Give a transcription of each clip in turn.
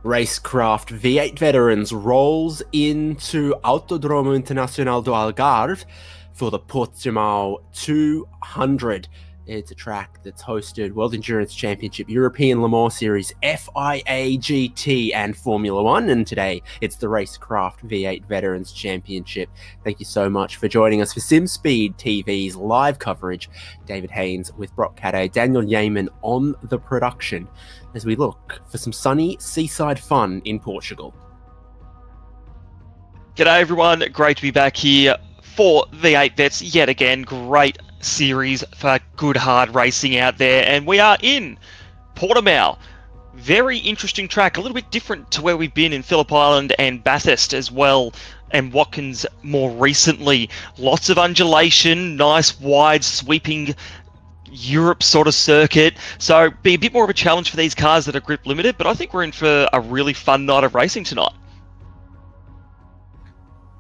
RaceKraft V8 Veterans rolls into Autodromo Internacional do Algarve for the Portimao 200. It's a track that's hosted World Endurance Championship, European Le Mans Series, FIA GT, and Formula One. And today it's the RaceKraft V8 Veterans Championship. Thank you so much for joining us for SimSpeed TV's live coverage. David Haynes with Brock Cadday, Daniel Yeaman on the production, as we look for some sunny seaside fun in Portugal. G'day everyone, great to be back here for V8 Vets yet again. Great series for good hard racing out there, and we are in Portimao. Very interesting track, a little bit different to where we've been in Phillip Island and Bathurst as well, and Watkins more recently. Lots of undulation, nice wide sweeping Europe sort of circuit, so be a bit more of a challenge for these cars that are grip limited, but I think we're in for a really fun night of racing tonight.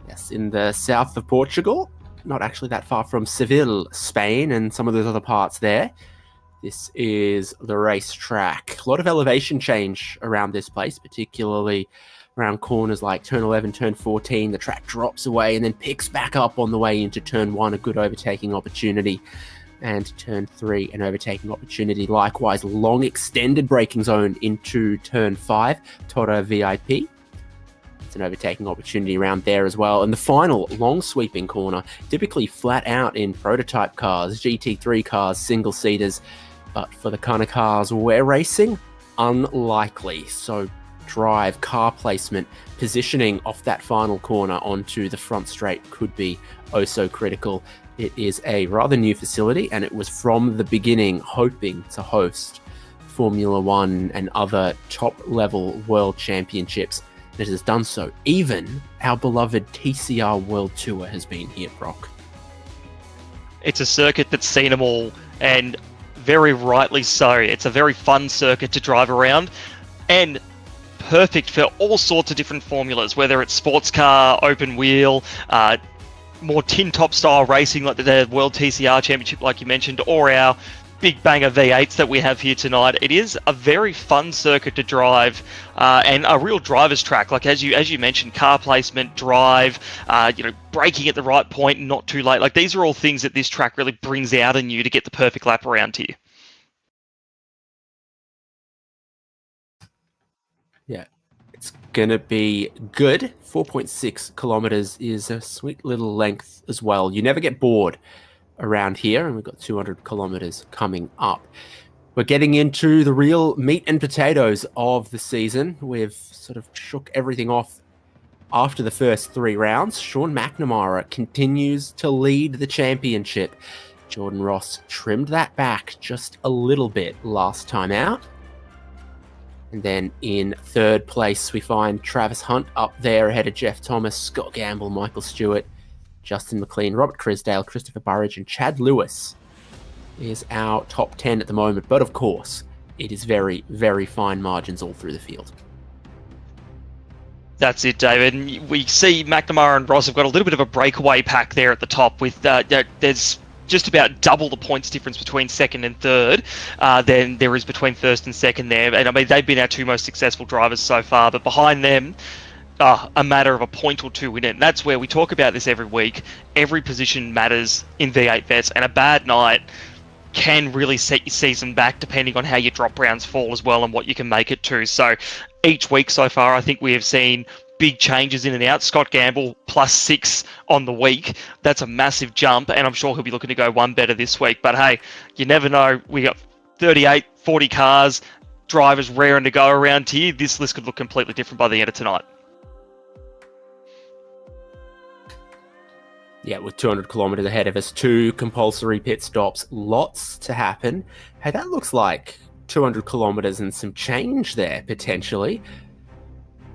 Yes, in the south of Portugal, not actually that far from Seville, Spain, and some of those other parts there. This is the racetrack. A lot of elevation change around this place, particularly around corners like turn 11, turn 14. The track drops away and then picks back up on the way into turn 1, a good overtaking opportunity. And turn 3, an overtaking opportunity. Likewise, long extended braking zone into turn 5, Torre VIP. It's an overtaking opportunity around there as well. And the final long sweeping corner, typically flat out in prototype cars, GT3 cars, single seaters. But for the kind of cars we're racing, unlikely. So drive, car placement, positioning off that final corner onto the front straight could be oh so critical. It is a rather new facility, and it was from the beginning hoping to host Formula One and other top-level world championships. That has done so. Even our beloved TCR World Tour has been here, Brock. It's a circuit that's seen them all, and very rightly so. It's a very fun circuit to drive around, and perfect for all sorts of different formulas, whether it's sports car, open wheel, more tin top style racing like the World TCR Championship like you mentioned, or our big banger V8s that we have here tonight. It is a very fun circuit to drive, and a real driver's track. Like as you mentioned, car placement, drive, braking at the right point and not too late. Like these are all things that this track really brings out in you to get the perfect lap around here. Yeah, it's gonna be good. 4.6 kilometers is a sweet little length as well. You never get bored around here, and we've got 200 kilometers coming up. We're getting into the real meat and potatoes of the season. We've sort of shook everything off after the first 3 rounds. Sean McNamara continues to lead the championship. Jordan Ross trimmed that back just a little bit last time out. And then in 3rd place, we find Travis Hunt up there ahead of Jeff Thomas, Scott Gamble, Michael Stewart, Justin McLean, Robert Crisdale, Christopher Burridge, and Chad Lewis is our top 10 at the moment. But of course, it is very, very fine margins all through the field. That's it, David. And we see McNamara and Ross have got a little bit of a breakaway pack there at the top with there's just about double the points difference between 2nd and 3rd than there is between 1st and 2nd there. And I mean, they've been our 2 most successful drivers so far, but behind them, a matter of a point or 2 in it. And that's where we talk about this every week. Every position matters in V8 Vets, and a bad night can really set your season back depending on how your drop rounds fall as well and what you can make it to. So each week so far, I think we have seen big changes in and out. Scott Gamble +6 on the week. That's a massive jump, and I'm sure he'll be looking to go one better this week. But hey, you never know. We got 38, 40 cars, drivers raring to go around here. This list could look completely different by the end of tonight. Yeah, with 200 kilometers ahead of us, 2 compulsory pit stops, lots to happen. Hey, that looks like 200 kilometers and some change there, potentially.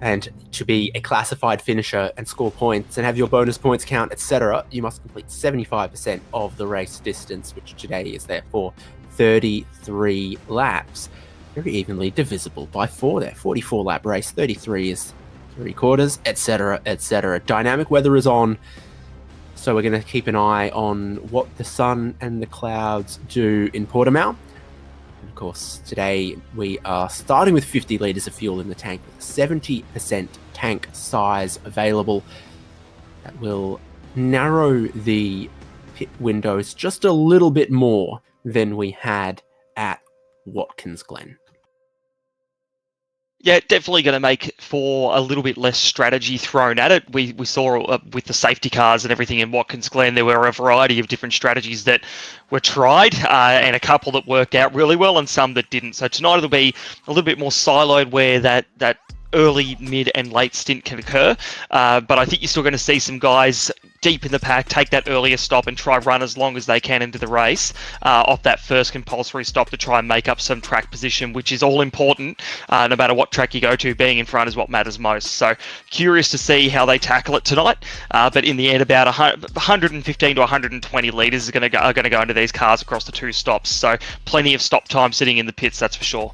And to be a classified finisher and score points and have your bonus points count, etc., you must complete 75% of the race distance, which today is therefore 33 laps. Very evenly divisible by 4 there. 44 lap race, 33 is 3/4, etc., etc. Dynamic weather is on. So we're going to keep an eye on what the sun and the clouds do in Portimao. And of course, today we are starting with 50 litres of fuel in the tank with 70% tank size available. That will narrow the pit windows just a little bit more than we had at Watkins Glen. Yeah, definitely going to make for a little bit less strategy thrown at it. We saw with the safety cars and everything in Watkins Glen, there were a variety of different strategies that were tried, and a couple that worked out really well and some that didn't. So tonight it'll be a little bit more siloed where that early, mid and late stint can occur. But I think you're still going to see some guys deep in the pack take that earlier stop and try run as long as they can into the race off that first compulsory stop to try and make up some track position, which is all important. No matter what track you go to, being in front is what matters most. So curious to see how they tackle it tonight. But in the end, about 115 to 120 litres are going to go into these cars across the two stops. So plenty of stop time sitting in the pits, that's for sure.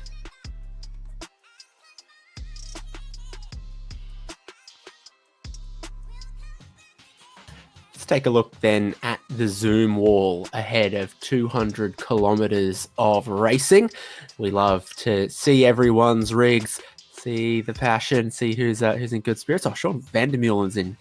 Take a look then at the Zoom wall ahead of 200 kilometers of racing. We love to see everyone's rigs, see the passion, see who's in good spirits. Oh, Sean Vandermeulen's in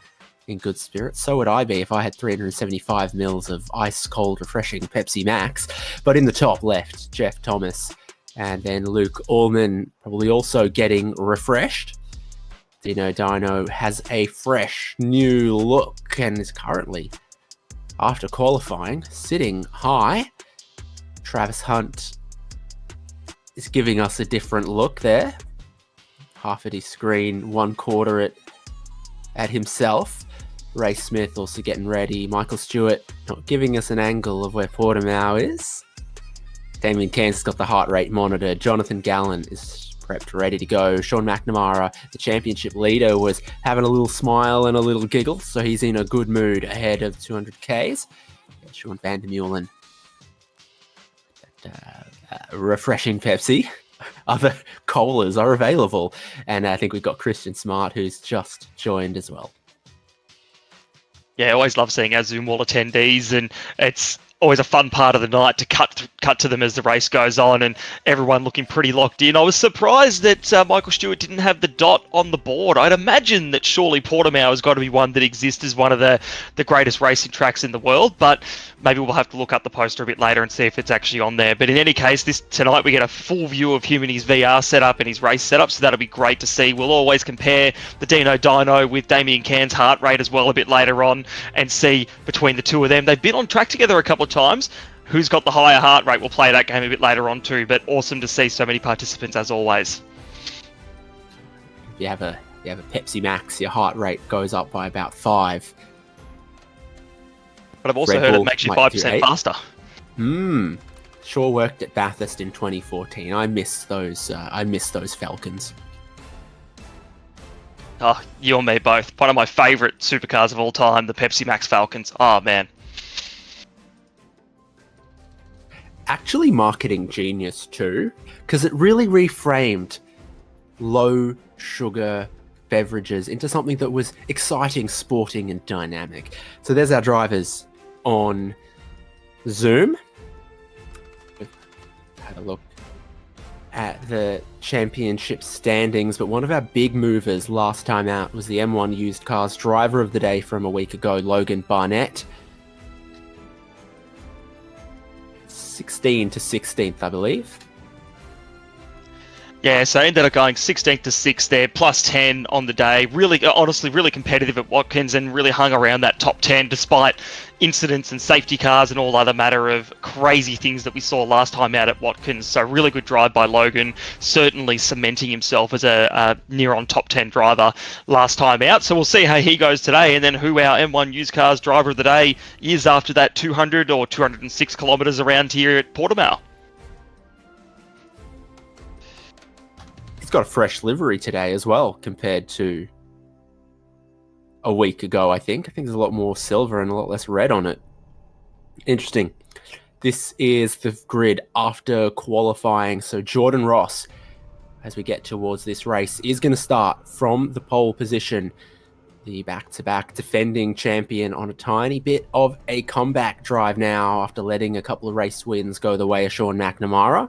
good spirits. So would I be if I had 375 mils of ice cold refreshing Pepsi Max. But in the top left, Jeff Thomas, and then Luke Allman probably also getting refreshed. Dino has a fresh new look and is currently, after qualifying, sitting high. Travis Hunt is giving us a different look there. Half at his screen, one quarter at himself. Ray Smith also getting ready. Michael Stewart not giving us an angle of where Portimao is. Damien Kansas got the heart rate monitor. Jonathan Gallen is prepped, ready to go. Sean McNamara, the championship leader, was having a little smile and a little giggle, so he's in a good mood ahead of 200Ks. Sean Vandermeulen, refreshing Pepsi. Other colas are available. And I think we've got Christian Smart, who's just joined as well. Yeah, I always love seeing our Zoom wall attendees, and it's always a fun part of the night to cut to them as the race goes on, and everyone looking pretty locked in. I was surprised that Michael Stewart didn't have the dot on the board. I'd imagine that surely Portimao has got to be one that exists as one of the greatest racing tracks in the world, but maybe we'll have to look up the poster a bit later and see if it's actually on there. But in any case, tonight we get a full view of him in his VR setup and his race setup, so that'll be great to see. We'll always compare the Dino with Damien Cairns' heart rate as well a bit later on and see between the two of them. They've been on track together a couple of times. Who's got the higher heart rate? We'll play that game a bit later on too, but awesome to see so many participants as always. If you have a Pepsi Max, your heart rate goes up by about 5. But I've also heard it makes you 5% faster. Sure worked at Bathurst in 2014. I miss those Falcons. Oh, you and me both. One of my favourite supercars of all time, the Pepsi Max Falcons. Oh man. Actually marketing genius too, because it really reframed low sugar beverages into something that was exciting, sporting and dynamic. So there's our drivers on Zoom. We've had a look at the championship standings, but one of our big movers last time out was the M1 Used Cars driver of the day from a week ago, Logan Barnett. 16 to 16th, I believe. Yeah, so ended up going 16th to 6th there, plus 10 on the day. Really, honestly, really competitive at Watkins and really hung around that top 10 despite incidents and safety cars and all other matter of crazy things that we saw last time out at Watkins. So really good drive by Logan, certainly cementing himself as a near-on top 10 driver last time out. So we'll see how he goes today and then who our M1 Used Cars driver of the day is after that 200 or 206 kilometres around here at Portimao. Got a fresh livery today as well compared to a week ago. I think there's a lot more silver and a lot less red on it. Interesting. This is the grid after qualifying. So Jordan Ross, as we get towards this race, is going to start from the pole position. The back-to-back defending champion on a tiny bit of a comeback drive now after letting a couple of race wins go the way of Sean McNamara.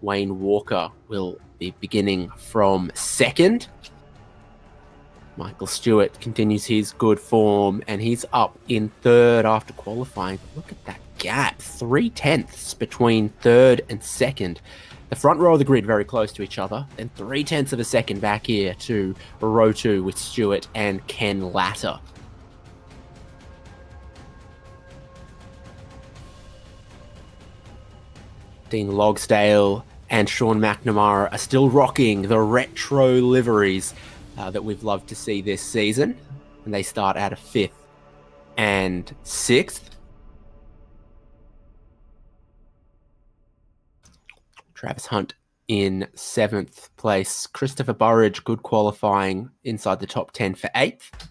Wayne Walker will be beginning from second. Michael Stewart continues his good form, and he's up in third after qualifying. Look at that gap, 0.3 between third and second. The front row of the grid very close to each other, then 0.3 of a second back here to row 2 with Stewart and Ken Latter. Dean Logsdale and Sean McNamara are still rocking the retro liveries that we've loved to see this season. And they start out of 5th and 6th. Travis Hunt in 7th place. Christopher Burridge, good qualifying inside the top 10 for 8th.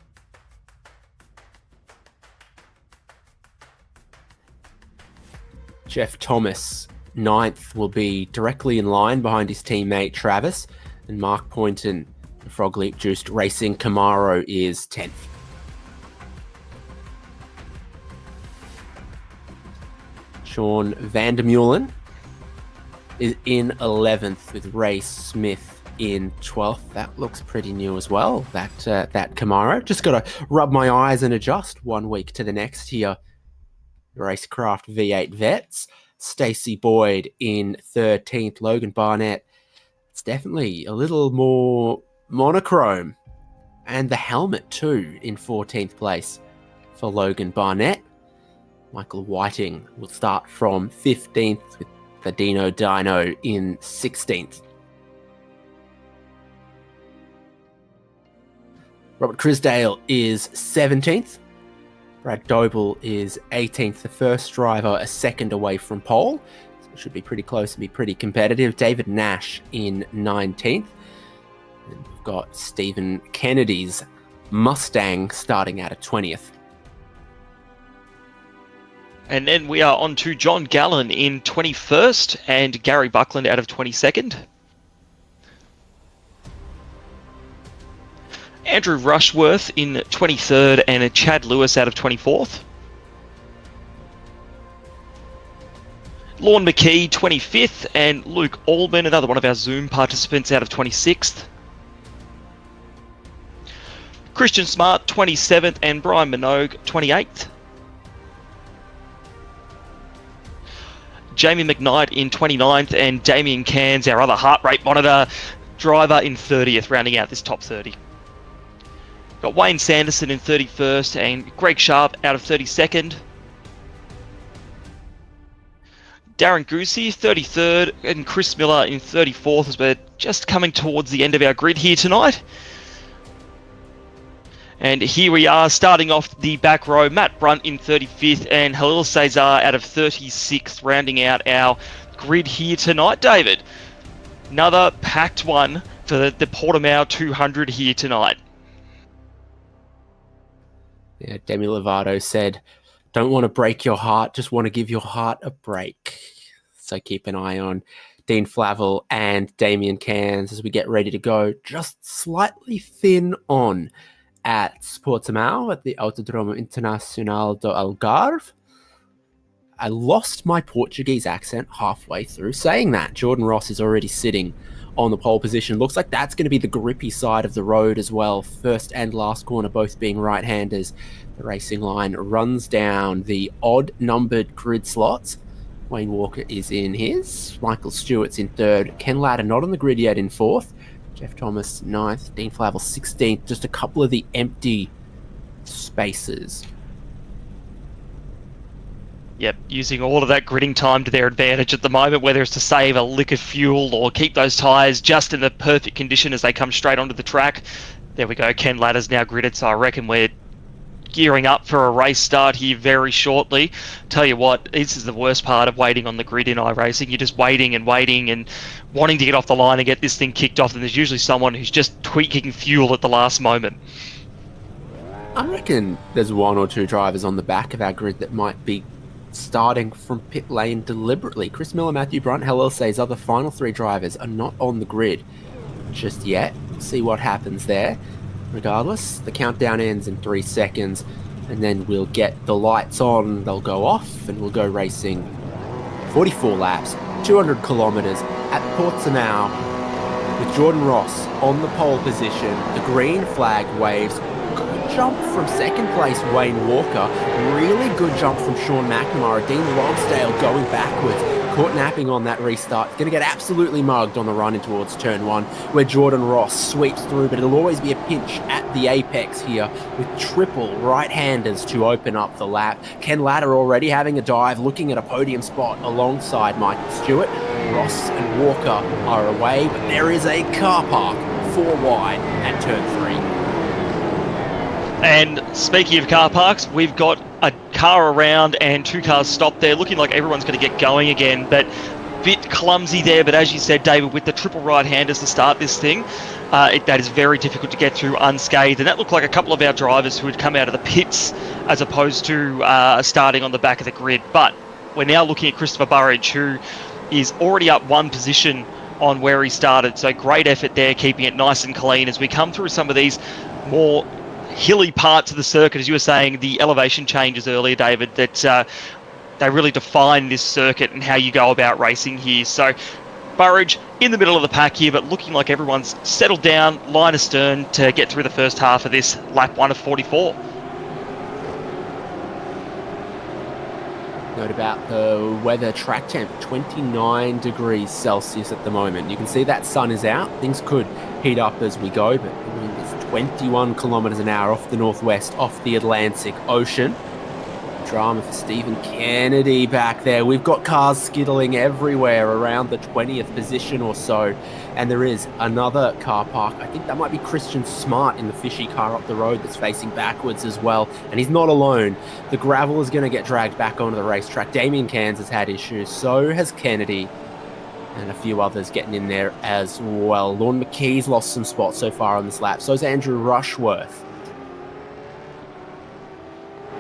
Jeff Thomas, 9th, will be directly in line behind his teammate Travis. And Mark Poynton, the Frog Leap Juiced Racing Camaro, is 10th. Sean Vandermeulen is in 11th with Ray Smith in 12th. That looks pretty new as well, that Camaro. Just got to rub my eyes and adjust 1 week to the next here. RaceKraft V8 Vets. Stacey Boyd in 13th. Logan Barnett. It's definitely a little more monochrome. And the helmet too in 14th place for Logan Barnett. Michael Whiting will start from 15th with the Dino in 16th. Robert Crisdale is 17th. Brad Doble is 18th, the first driver a second away from pole. So it should be pretty close and be pretty competitive. David Nash in 19th. And we've got Stephen Kennedy's Mustang starting out at 20th. And then we are on to John Gallen in 21st and Gary Buckland out of 22nd. Andrew Rushworth in 23rd and Chad Lewis out of 24th. Lorne McKee, 25th, and Luke Allman, another one of our Zoom participants, out of 26th. Christian Smart, 27th, and Brian Minogue, 28th. Jamie McKnight in 29th, and Damien Cairns, our other heart rate monitor driver, in 30th, rounding out this top 30. Got Wayne Sanderson in 31st and Greg Sharp out of 32nd. Darren Goosey, 33rd, and Chris Miller in 34th as we're just coming towards the end of our grid here tonight. And here we are, starting off the back row, Matt Brunt in 35th and Halil Cesar out of 36th, rounding out our grid here tonight. David, another packed one for the Portimao 200 here tonight. Yeah, Demi Lovato said, don't want to break your heart, just want to give your heart a break. So keep an eye on Dean Flavel and Damien Cairns as we get ready to go. Just slightly thin on at Portimao at the Autodromo Internacional do Algarve. I lost my Portuguese accent halfway through saying that. Jordan Ross is already sitting on the pole position. Looks like that's going to be the grippy side of the road as well. First and last corner both being right-handers. The racing line runs down the odd-numbered grid slots. Wayne Walker is in his. Michael Stewart's in third. Ken Latter not on the grid yet in fourth. Jeff Thomas 9th. Dean Flavel 16th. Just a couple of the empty spaces. Yep, using all of that gridding time to their advantage at the moment, whether it's to save a lick of fuel or keep those tyres just in the perfect condition as they come straight onto the track. There we go, Ken Latter's now gridded, so I reckon we're gearing up for a race start here very shortly. Tell you what, this is the worst part of waiting on the grid in iRacing. You're just waiting and wanting to get off the line and get this thing kicked off, and there's usually someone who's just tweaking fuel at the last moment. I reckon there's one or two drivers on the back of our grid that might be starting from pit lane deliberately. Chris Miller, Matthew Brunt, Halil says other final three drivers are not on the grid just yet. See what happens there. Regardless, the countdown ends in 3 seconds and then we'll get the lights on, they'll go off and we'll go racing 44 laps 200 kilometres at Portimao with Jordan Ross on the pole position. The green flag waves. Good jump from second place, Wayne Walker. Really good jump from Sean McNamara. Dean Logsdale going backwards. Caught napping on that restart. Going to get absolutely mugged on the run in towards turn 1, where Jordan Ross sweeps through, but it'll always be a pinch at the apex here with triple right-handers to open up the lap. Ken Latta already having a dive, looking at a podium spot alongside Michael Stewart. Ross and Walker are away, but there is a car park 4 wide at turn 3. And speaking of car parks, we've got a car around and 2 cars stopped there, looking like everyone's going to get going again, but bit clumsy there. But as you said, David, with the triple right-handers to start this thing, that is very difficult to get through unscathed. And that looked like a couple of our drivers who had come out of the pits as opposed to starting on the back of the grid. But we're now looking at Christopher Burridge, who is already up 1 position on where he started. So great effort there, keeping it nice and clean as we come through some of these more hilly parts of the circuit. As you were saying, the elevation changes earlier, David, that they really define this circuit and how you go about racing here. So Burridge in the middle of the pack here, but looking like everyone's settled down, line astern, to get through the first half of this lap 1 of 44. Note about the weather, track temp, 29 degrees Celsius at the moment. You can see that sun is out. Things could heat up as we go, but the wind is 21 kilometres an hour off the northwest, off the Atlantic Ocean. Drama for Stephen Kennedy back there. We've got cars skittling everywhere around the 20th position or so. And there is another car park. I think that might be Christian Smart in the fishy car up the road that's facing backwards as well. And he's not alone. The gravel is going to get dragged back onto the racetrack. Damien Cairns has had issues. So has Kennedy. And a few others getting in there as well. Lorne McKee's lost some spots so far on this lap. So's Andrew Rushworth.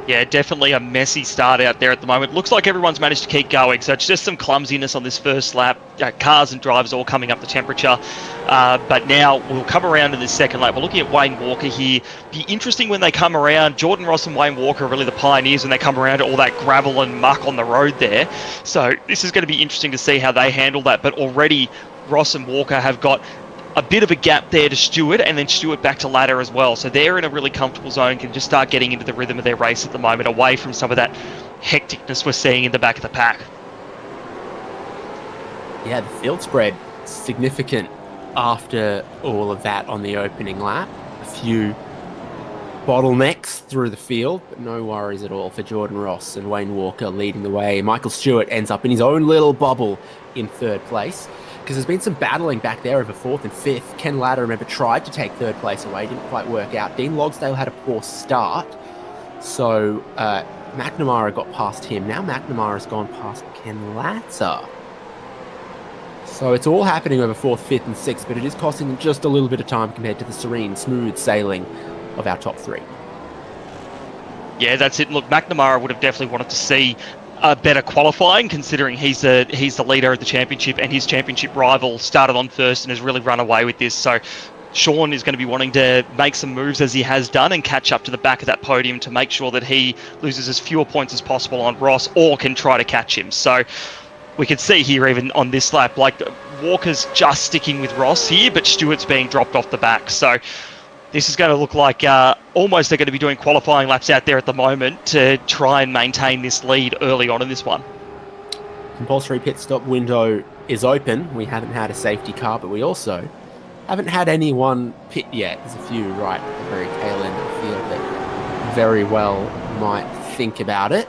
Yeah, definitely a messy start out there at the moment. Looks like everyone's managed to keep going, so it's just some clumsiness on this first lap. Cars and drivers all coming up the temperature. But now we'll come around in this second lap. We're looking at Wayne Walker here. Be interesting when they come around. Jordan Ross and Wayne Walker are really the pioneers when they come around to all that gravel and muck on the road there. So this is going to be interesting to see how they handle that. But already Ross and Walker have got a bit of a gap there to Stewart, and then Stewart back to Ladder as well. So they're in a really comfortable zone, can just start getting into the rhythm of their race at the moment, away from some of that hecticness we're seeing in the back of the pack. Yeah, the field spread significant after all of that on the opening lap. A few bottlenecks through the field, but no worries at all for Jordan Ross and Wayne Walker leading the way. Michael Stewart ends up in his own little bubble in 3rd place. Because there's been some battling back there over 4th and 5th. Ken Latta, remember, tried to take 3rd place away, didn't quite work out. Dean Logsdale had a poor start, so McNamara got past him. Now McNamara's gone past Ken Latta. So it's all happening over 4th, 5th and 6th, but it is costing them just a little bit of time compared to the serene, smooth sailing of our top 3. Yeah, that's it. Look, McNamara would have definitely wanted to see better qualifying, considering he's the leader of the championship, and his championship rival started on first and has really run away with this. So Sean is going to be wanting to make some moves, as he has done, and catch up to the back of that podium to make sure that he loses as fewer points as possible on Ross, or can try to catch him. So we can see here, even on this lap, like Walker's just sticking with Ross here, but Stewart's being dropped off the back. So this is going to look like almost they're going to be doing qualifying laps out there at the moment to try and maintain this lead early on in this one. Compulsory pit stop window is open. We haven't had a safety car, but we also haven't had anyone pit yet. There's a few right at the very tail end of the field that very well might think about it.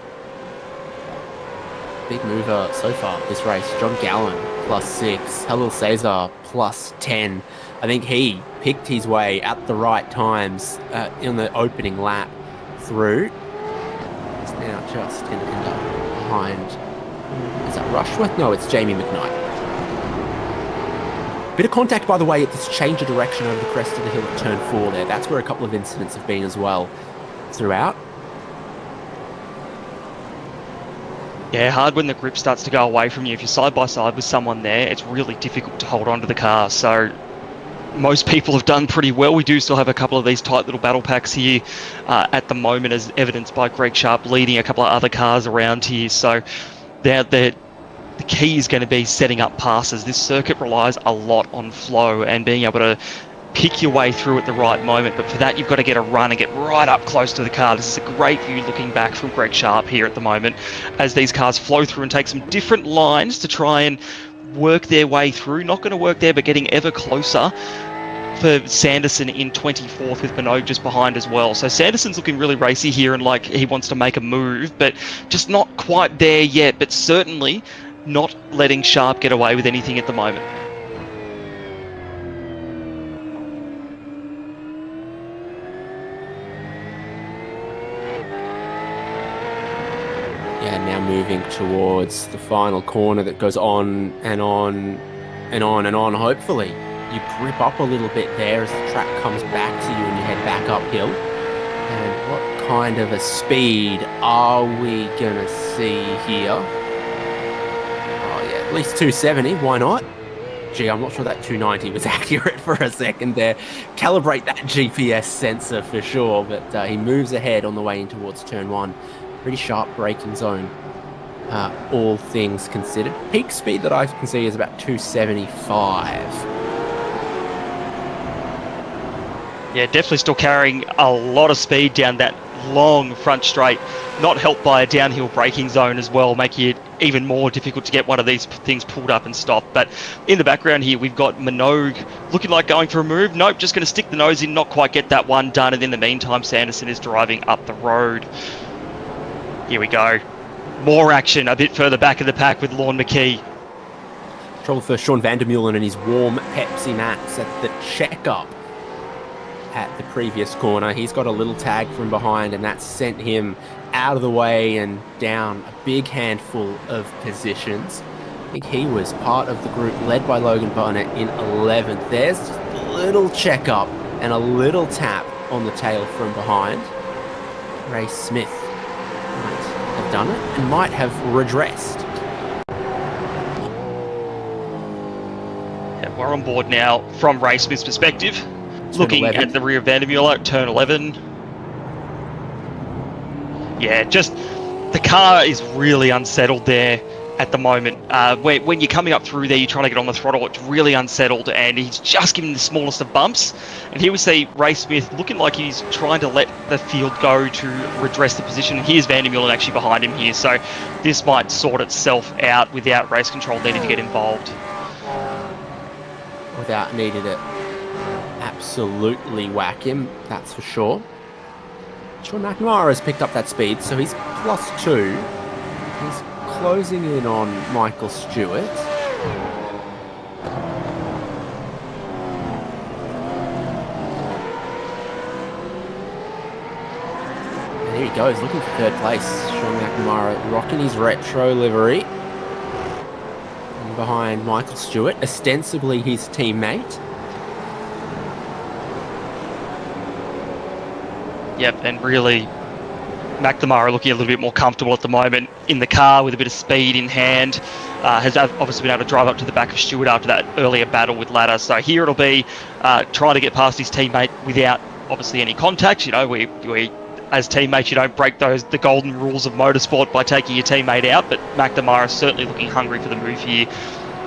Big mover so far this race. John Gallen, +6. Halil Cesar, +10. I think he picked his way at the right times in the opening lap through. He's now just in the end up behind. Is that Rushworth? No, it's Jamie McKnight. Bit of contact, by the way, at this change of direction over the crest of the hill at turn 4 there. That's where a couple of incidents have been as well throughout. Yeah, hard when the grip starts to go away from you. If you're side by side with someone there, it's really difficult to hold on to the car. So most people have done pretty well. We do still have a couple of these tight little battle packs here at the moment, as evidenced by Greg Sharp leading a couple of other cars around here. So the key is going to be setting up passes. This circuit relies a lot on flow and being able to pick your way through at the right moment, but for that you've got to get a run and get right up close to the car. This is a great view looking back from Greg Sharp here at the moment as these cars flow through and take some different lines to try and work their way through. Not going to work there, but getting ever closer for Sanderson in 24th with Minogue just behind as well. So Sanderson's looking really racy here and like he wants to make a move, but just not quite there yet, but certainly not letting Sharp get away with anything at the moment. Yeah, now moving towards the final corner that goes on and on and on and on. Hopefully you grip up a little bit there as the track comes back to you and you head back uphill. And what kind of a speed are we going to see here? Oh yeah, at least 270, why not? Gee, I'm not sure that 290 was accurate for a second there. Calibrate that GPS sensor for sure, but he moves ahead on the way in towards turn 1. Pretty sharp braking zone, all things considered. Peak speed that I can see is about 275. Yeah, definitely still carrying a lot of speed down that long front straight, not helped by a downhill braking zone as well, making it even more difficult to get one of these things pulled up and stopped. But in the background here, we've got Minogue looking like going for a move. Nope, just going to stick the nose in, not quite get that one done. And in the meantime, Sanderson is driving up the road. Here we go. More action a bit further back in the pack with Lorne McKee. Trouble for Sean Vandermeulen and his warm Pepsi Max at the checkup at the previous corner. He's got a little tag from behind and that sent him out of the way and down a big handful of positions. I think he was part of the group led by Logan Barnett in 11th. There's just a little checkup and a little tap on the tail from behind. Ray Smith might have done it and might have redressed. Yeah, we're on board now from Ray Smith's perspective. Looking 11th. at the rear of Vandermeulen, turn 11. Yeah, just the car is really unsettled there at the moment. When you're coming up through there, you're trying to get on the throttle, it's really unsettled, and he's just giving the smallest of bumps. And here we see Ray Smith looking like he's trying to let the field go to redress the position. Here's Vandermeulen actually behind him here, so this might sort itself out without race control needing to get involved. Without needing to absolutely whack him, that's for sure. Sean McNamara has picked up that speed, so he's +2. He's closing in on Michael Stewart. And there he goes, looking for third place. Sean McNamara rocking his retro livery. And behind Michael Stewart, ostensibly his teammate. Yep, and really McNamara looking a little bit more comfortable at the moment in the car with a bit of speed in hand. Has obviously been able to drive up to the back of Stewart after that earlier battle with Ladder. So here it'll be trying to get past his teammate without obviously any contact. You know, we as teammates, you don't break the golden rules of motorsport by taking your teammate out, but McNamara is certainly looking hungry for the move here.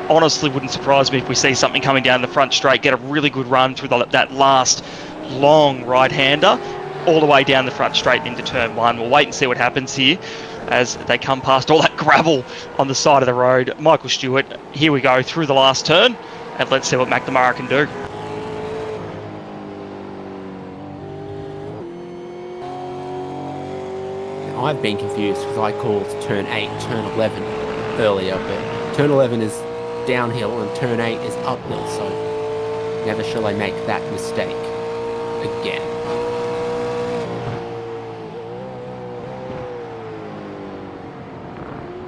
Honestly, wouldn't surprise me if we see something coming down the front straight, get a really good run through that last long right-hander, all the way down the front straight into turn 1. We'll wait and see what happens here as they come past all that gravel on the side of the road. Michael Stewart, here we go through the last turn, and let's see what McNamara can do. I've been confused because I called turn 8 turn 11 earlier, but turn 11 is downhill and turn 8 is uphill, so never shall I make that mistake again.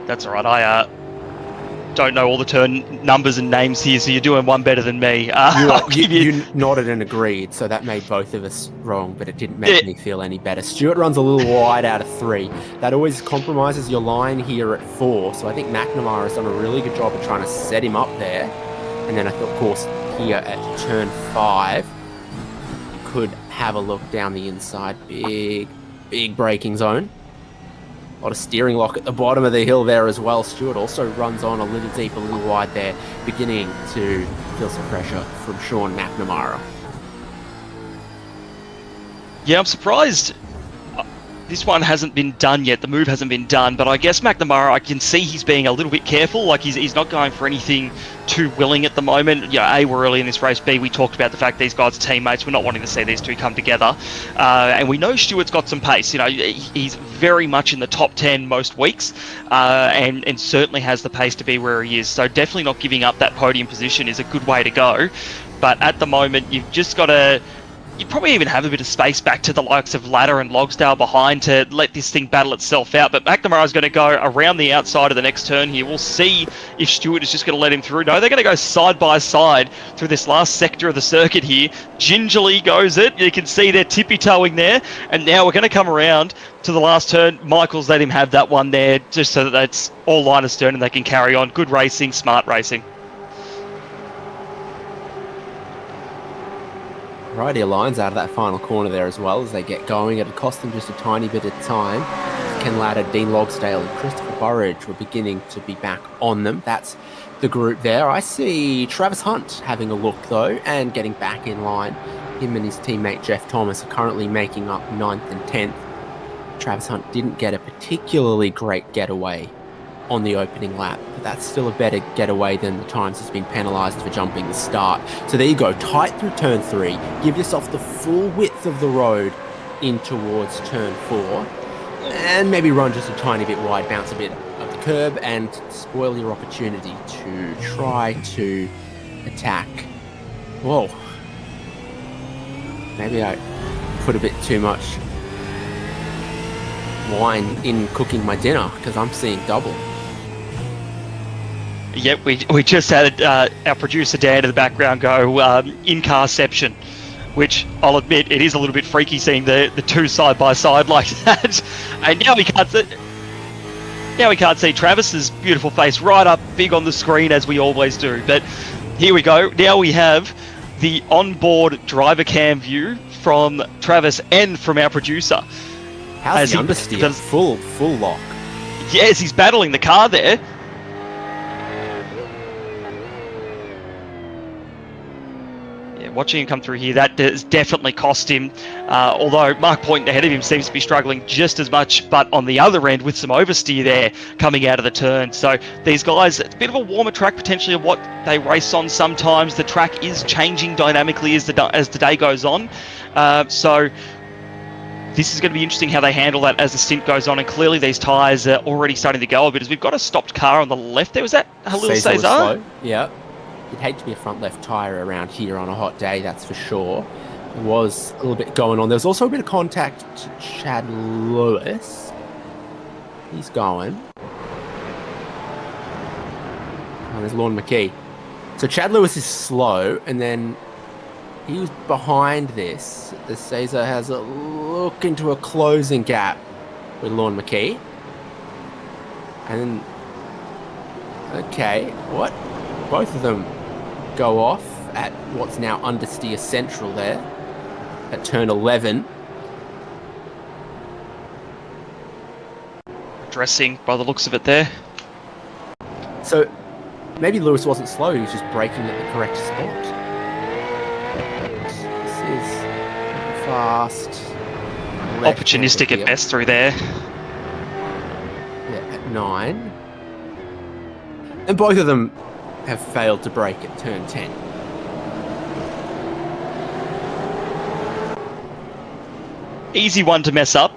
That's all right. I don't know all the turn numbers and names here, so you're doing one better than me. You nodded and agreed, so that made both of us wrong, but it didn't make me feel any better. Stewart runs a little wide out of 3. That always compromises your line here at 4, so I think McNamara has done a really good job of trying to set him up there. And then I thought, of course, here at turn 5, you could have a look down the inside. Big braking zone. A lot of steering lock at the bottom of the hill there as well. Stewart also runs on a little deep, a little wide there, beginning to feel some pressure from Sean McNamara. Yeah, I'm surprised this one hasn't been done yet. The move hasn't been done, but I guess McNamara, I can see he's being a little bit careful. Like he's not going for anything too willing at the moment. Yeah, A, we're early in this race. B, we talked about the fact these guys are teammates. We're not wanting to see these two come together. And we know Stewart's got some pace. You know, he's very much in the top 10 most weeks, and certainly has the pace to be where he is. So definitely not giving up that podium position is a good way to go. But at the moment, you've just got to... You probably even have a bit of space back to the likes of Ladder and Logsdale behind to let this thing battle itself out. But McNamara's going to go around the outside of the next turn here. We'll see if Stewart is just going to let him through. No, they're going to go side by side through this last sector of the circuit here. Gingerly goes it. You can see they're tippy-toeing there. And now we're going to come around to the last turn. Michael's let him have that one there just so that that's all line astern and they can carry on. Good racing, smart racing. Righty lines out of that final corner there as well as they get going. It'll cost them just a tiny bit of time. Ken Ladder, Dean Logsdale and Christopher Burridge were beginning to be back on them. That's the group there. I see Travis Hunt having a look though and getting back in line. Him and his teammate Jeff Thomas are currently making up 9th and 10th. Travis Hunt didn't get a particularly great getaway on the opening lap, but that's still a better getaway than the times he's been penalised for jumping the start. So there you go, tight through turn 3, give yourself the full width of the road in towards turn 4, and maybe run just a tiny bit wide, bounce a bit of the curb, and spoil your opportunity to try to attack. Whoa. Maybe I put a bit too much wine in cooking my dinner, because I'm seeing double. Yep, we just had our producer Dan in the background go in-carception, which I'll admit it is a little bit freaky seeing the two side by side like that. And now we can't see Travis's beautiful face right up big on the screen as we always do. But here we go. Now we have the onboard driver cam view from Travis and from our producer. How's the understeer? Full lock. Yes, he's battling the car there. Watching him come through here, that has definitely cost him. Although Mark Point ahead of him seems to be struggling just as much, but on the other end with some oversteer there coming out of the turn. So these guys, it's a bit of a warmer track potentially of what they race on sometimes. The track is changing dynamically as the day goes on. So this is going to be interesting how they handle that as the stint goes on. And clearly these tyres are already starting to go a bit as we've got a stopped car on the left there. Was that Halil Cesar? Yeah. You'd hate to be a front left tyre around here on a hot day, that's for sure. There was a little bit going on. There was also a bit of contact to Chad Lewis. He's going. Oh, there's Lorne McKee. So Chad Lewis is slow, and then he was behind this. The Cesar has a look into a closing gap with Lorne McKee. And then, okay, what? Both of them go off at what's now understeer central there at turn 11. Dressing by the looks of it there. So maybe Lewis wasn't slow, he was just braking at the correct spot. This is fast. Opportunistic at best through there. Yeah, at 9. And both of them have failed to brake at turn 10. Easy one to mess up.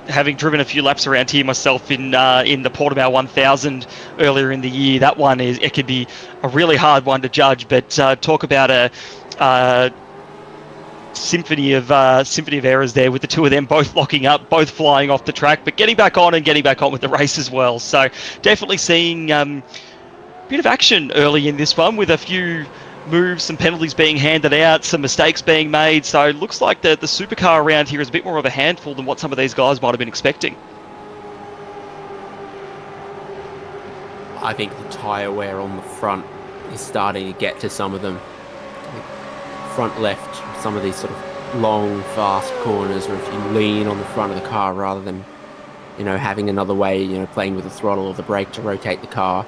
Having driven a few laps around here myself in the Portimao 1000 earlier in the year, that one it could be a really hard one to judge. But talk about a symphony of errors there with the two of them both locking up, both flying off the track, but getting back on with the race as well. So definitely seeing bit of action early in this one with a few moves, some penalties being handed out, some mistakes being made. So it looks like the supercar around here is a bit more of a handful than what some of these guys might have been expecting. I think the tyre wear on the front is starting to get to some of them. Front left, some of these sort of long, fast corners, or if you lean on the front of the car rather than having another way, playing with the throttle or the brake to rotate the car,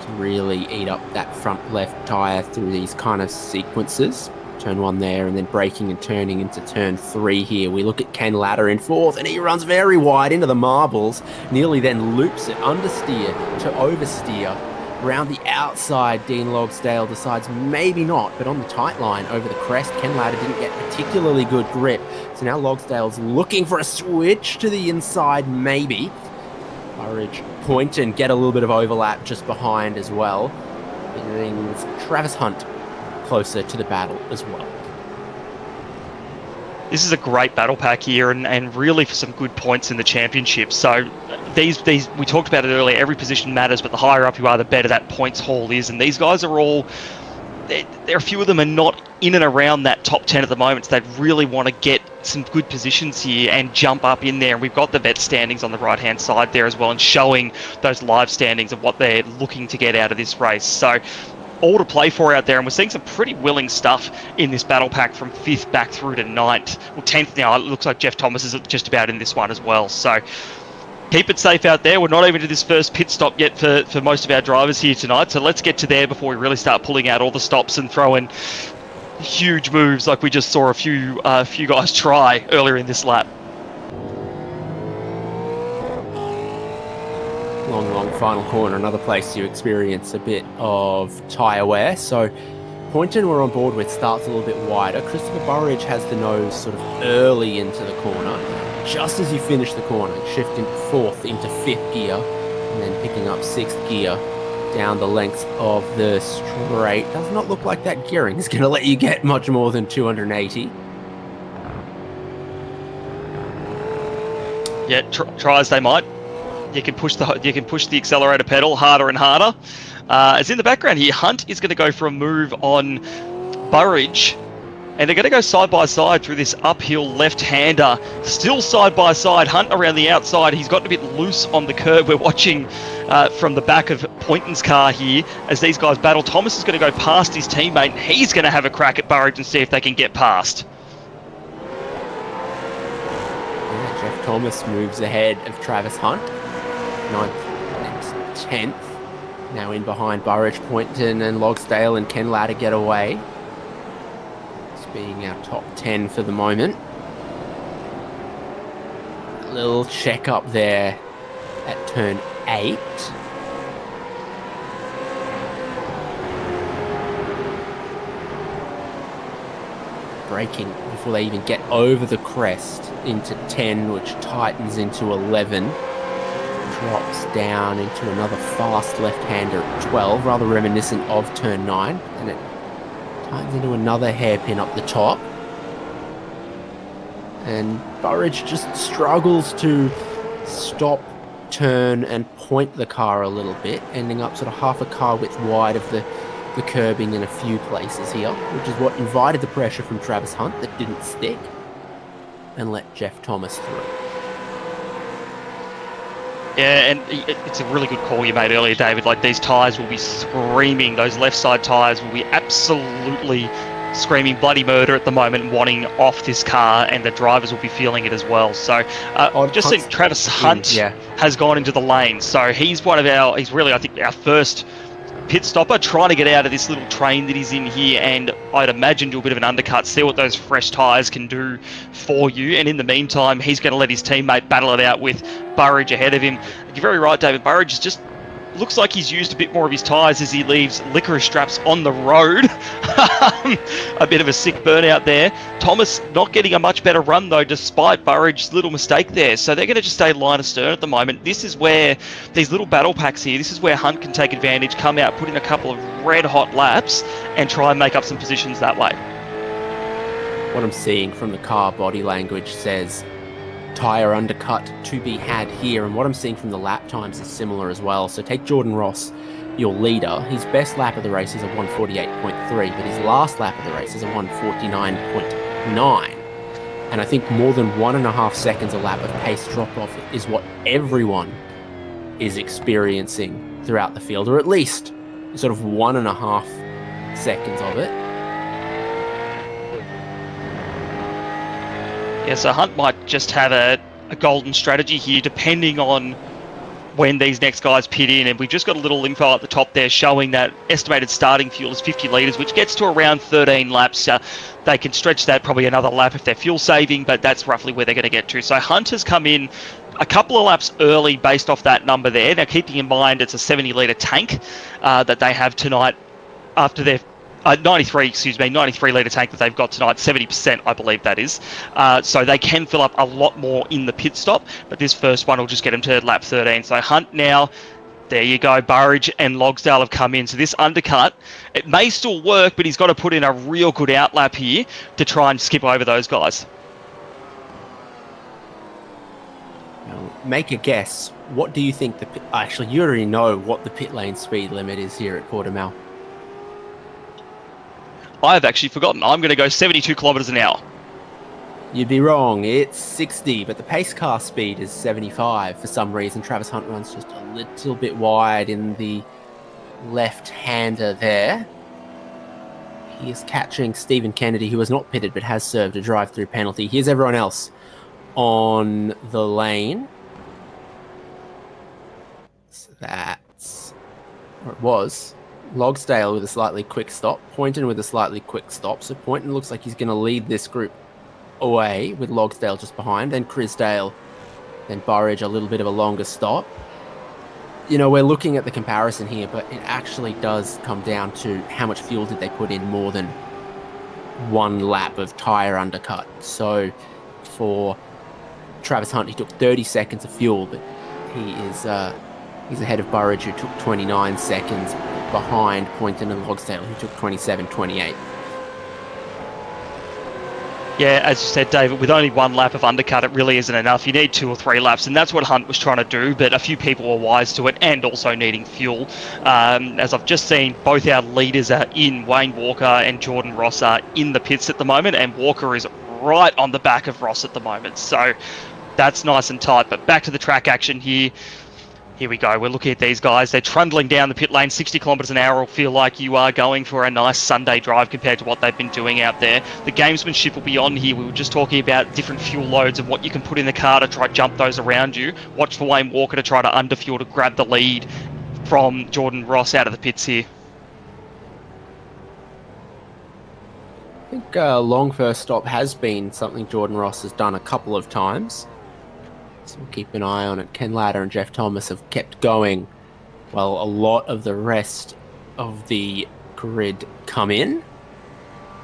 to really eat up that front left tyre through these kind of sequences. Turn 1 there, and then braking and turning into turn 3 here. We look at Ken Ladder in 4th, and he runs very wide into the marbles, nearly then loops it, understeer to oversteer. Around the outside, Dean Logsdale decides maybe not, but on the tight line over the crest, Ken Ladder didn't get particularly good grip. So now Logsdale's looking for a switch to the inside, maybe. Burridge, Poynton get a little bit of overlap just behind as well. It brings Travis Hunt closer to the battle as well. This is a great battle pack here, and really for some good points in the championship. So these we talked about it earlier, every position matters, but the higher up you are, the better that points haul is. And these guys are all, there are a few of them are not in and around that top 10 at the moment, so they really want to get some good positions here and jump up in there. And we've got the vet standings on the right hand side there as well, and showing those live standings of what they're looking to get out of this race. So all to play for out there, and we're seeing some pretty willing stuff in this battle pack from 5th back through to 9th. Well, 10th now. It looks like Jeff Thomas is just about in this one as well. So keep it safe out there. We're not even to this first pit stop yet for most of our drivers here tonight, so let's get to there before we really start pulling out all the stops and throwing huge moves like we just saw a few guys try earlier in this lap. Long final corner, another place you experience a bit of tyre wear. So Poynton we're on board with starts a little bit wider. Christopher Burridge has the nose sort of early into the corner. Just as you finish the corner, shifting 4th into 5th gear, and then picking up 6th gear down the length of the straight. Does not look like that gearing is going to let you get much more than 280. Yeah, try as they might. You can push the accelerator pedal harder and harder. As in the background here, Hunt is going to go for a move on Burridge, and they're going to go side by side through this uphill left-hander. Still side by side, Hunt around the outside. He's gotten a bit loose on the curb. We're watching from the back of Poynton's car here as these guys battle. Thomas is going to go past his teammate, and he's going to have a crack at Burridge and see if they can get past. Yeah, Jeff Thomas moves ahead of Travis Hunt. 9th and 10th. Now in behind Burridge, Poynton and Logsdale and Ken Ladder get away. This being our top 10 for the moment. A little check up there at turn 8. Braking before they even get over the crest into 10, which tightens into 11. Drops down into another fast left-hander at 12, rather reminiscent of turn 9, and it tightens into another hairpin up the top. And Burridge just struggles to stop, turn, and point the car a little bit, ending up sort of half a car width wide of the curbing in a few places here, which is what invited the pressure from Travis Hunt that didn't stick and let Jeff Thomas through. Yeah, and it's a really good call you made earlier, David. Like, these tyres will be screaming. Those left side tyres will be absolutely screaming bloody murder at the moment, wanting off this car, and the drivers will be feeling it as well. So just think Travis Hunt has gone into the lane. So he's he's really, I think, our first pit stopper, trying to get out of this little train that he's in here, and I'd imagine do a bit of an undercut, see what those fresh tyres can do for you. And in the meantime, he's going to let his teammate battle it out with Burridge ahead of him. You're very right, David. Burridge is just looks like he's used a bit more of his tyres as he leaves licorice straps on the road. A bit of a sick burnout there. Thomas not getting a much better run, though, despite Burridge's little mistake there. So they're going to just stay line astern at the moment. This is where these little battle packs here, this is where Hunt can take advantage, come out, put in a couple of red-hot laps, and try and make up some positions that way. What I'm seeing from the car body language says tyre undercut to be had here, and what I'm seeing from the lap times is similar as well. So take Jordan Ross, your leader. His best lap of the race is a 148.3, but his last lap of the race is a 149.9. And I think more than 1.5 seconds a lap of pace drop-off is what everyone is experiencing throughout the field, or at least sort of 1.5 seconds of it. Yeah, so Hunt might just have a a golden strategy here, depending on when these next guys pit in. And we've just got a little info at the top there showing that estimated starting fuel is 50 litres, which gets to around 13 laps. They can stretch that probably another lap if they're fuel saving, but that's roughly where they're going to get to. So Hunt has come in a couple of laps early based off that number there. Now, keeping in mind it's a 70-litre tank that they have tonight after their 93 litre tank that they've got tonight, 70% I believe that is. So they can fill up a lot more in the pit stop, but this first one will just get them to lap 13. So Hunt now, there you go, Burridge and Logsdale have come in. So this undercut, it may still work, but he's got to put in a real good outlap here to try and skip over those guys. Now, make a guess. What do you think actually, you already know what the pit lane speed limit is here at Portimao. I've actually forgotten. I'm going to go 72 kilometres an hour. You'd be wrong. It's 60, but the pace car speed is 75. For some reason, Travis Hunt runs just a little bit wide in the left-hander there. He is catching Stephen Kennedy, who was not pitted but has served a drive-through penalty. Here's everyone else on the lane. So that's where it was. Logsdale with a slightly quick stop. Poynton with a slightly quick stop. So Poynton looks like he's going to lead this group away with Logsdale just behind. Then Crisdale. Then Burridge, a little bit of a longer stop. You know, we're looking at the comparison here, but it actually does come down to how much fuel did they put in more than one lap of tyre undercut. So for Travis Hunt, he took 30 seconds of fuel, but he is he's ahead of Burridge, who took 29 seconds, behind Poynton and Logsdale, who took 27-28. Yeah, as you said, David, with only one lap of undercut, it really isn't enough. You need 2 or 3 laps, and that's what Hunt was trying to do, but a few people were wise to it, and also needing fuel. As I've just seen, both our leaders are in. Wayne Walker and Jordan Ross are in the pits at the moment, and Walker is right on the back of Ross at the moment. So that's nice and tight, but back to the track action here. Here we go. We're looking at these guys. They're trundling down the pit lane. 60 kilometres an hour will feel like you are going for a nice Sunday drive compared to what they've been doing out there. The gamesmanship will be on here. We were just talking about different fuel loads and what you can put in the car to try to jump those around you. Watch for Wayne Walker to try to underfuel to grab the lead from Jordan Ross out of the pits here. I think long first stop has been something Jordan Ross has done a couple of times. So we'll keep an eye on it. Ken Latta and Jeff Thomas have kept going while a lot of the rest of the grid come in.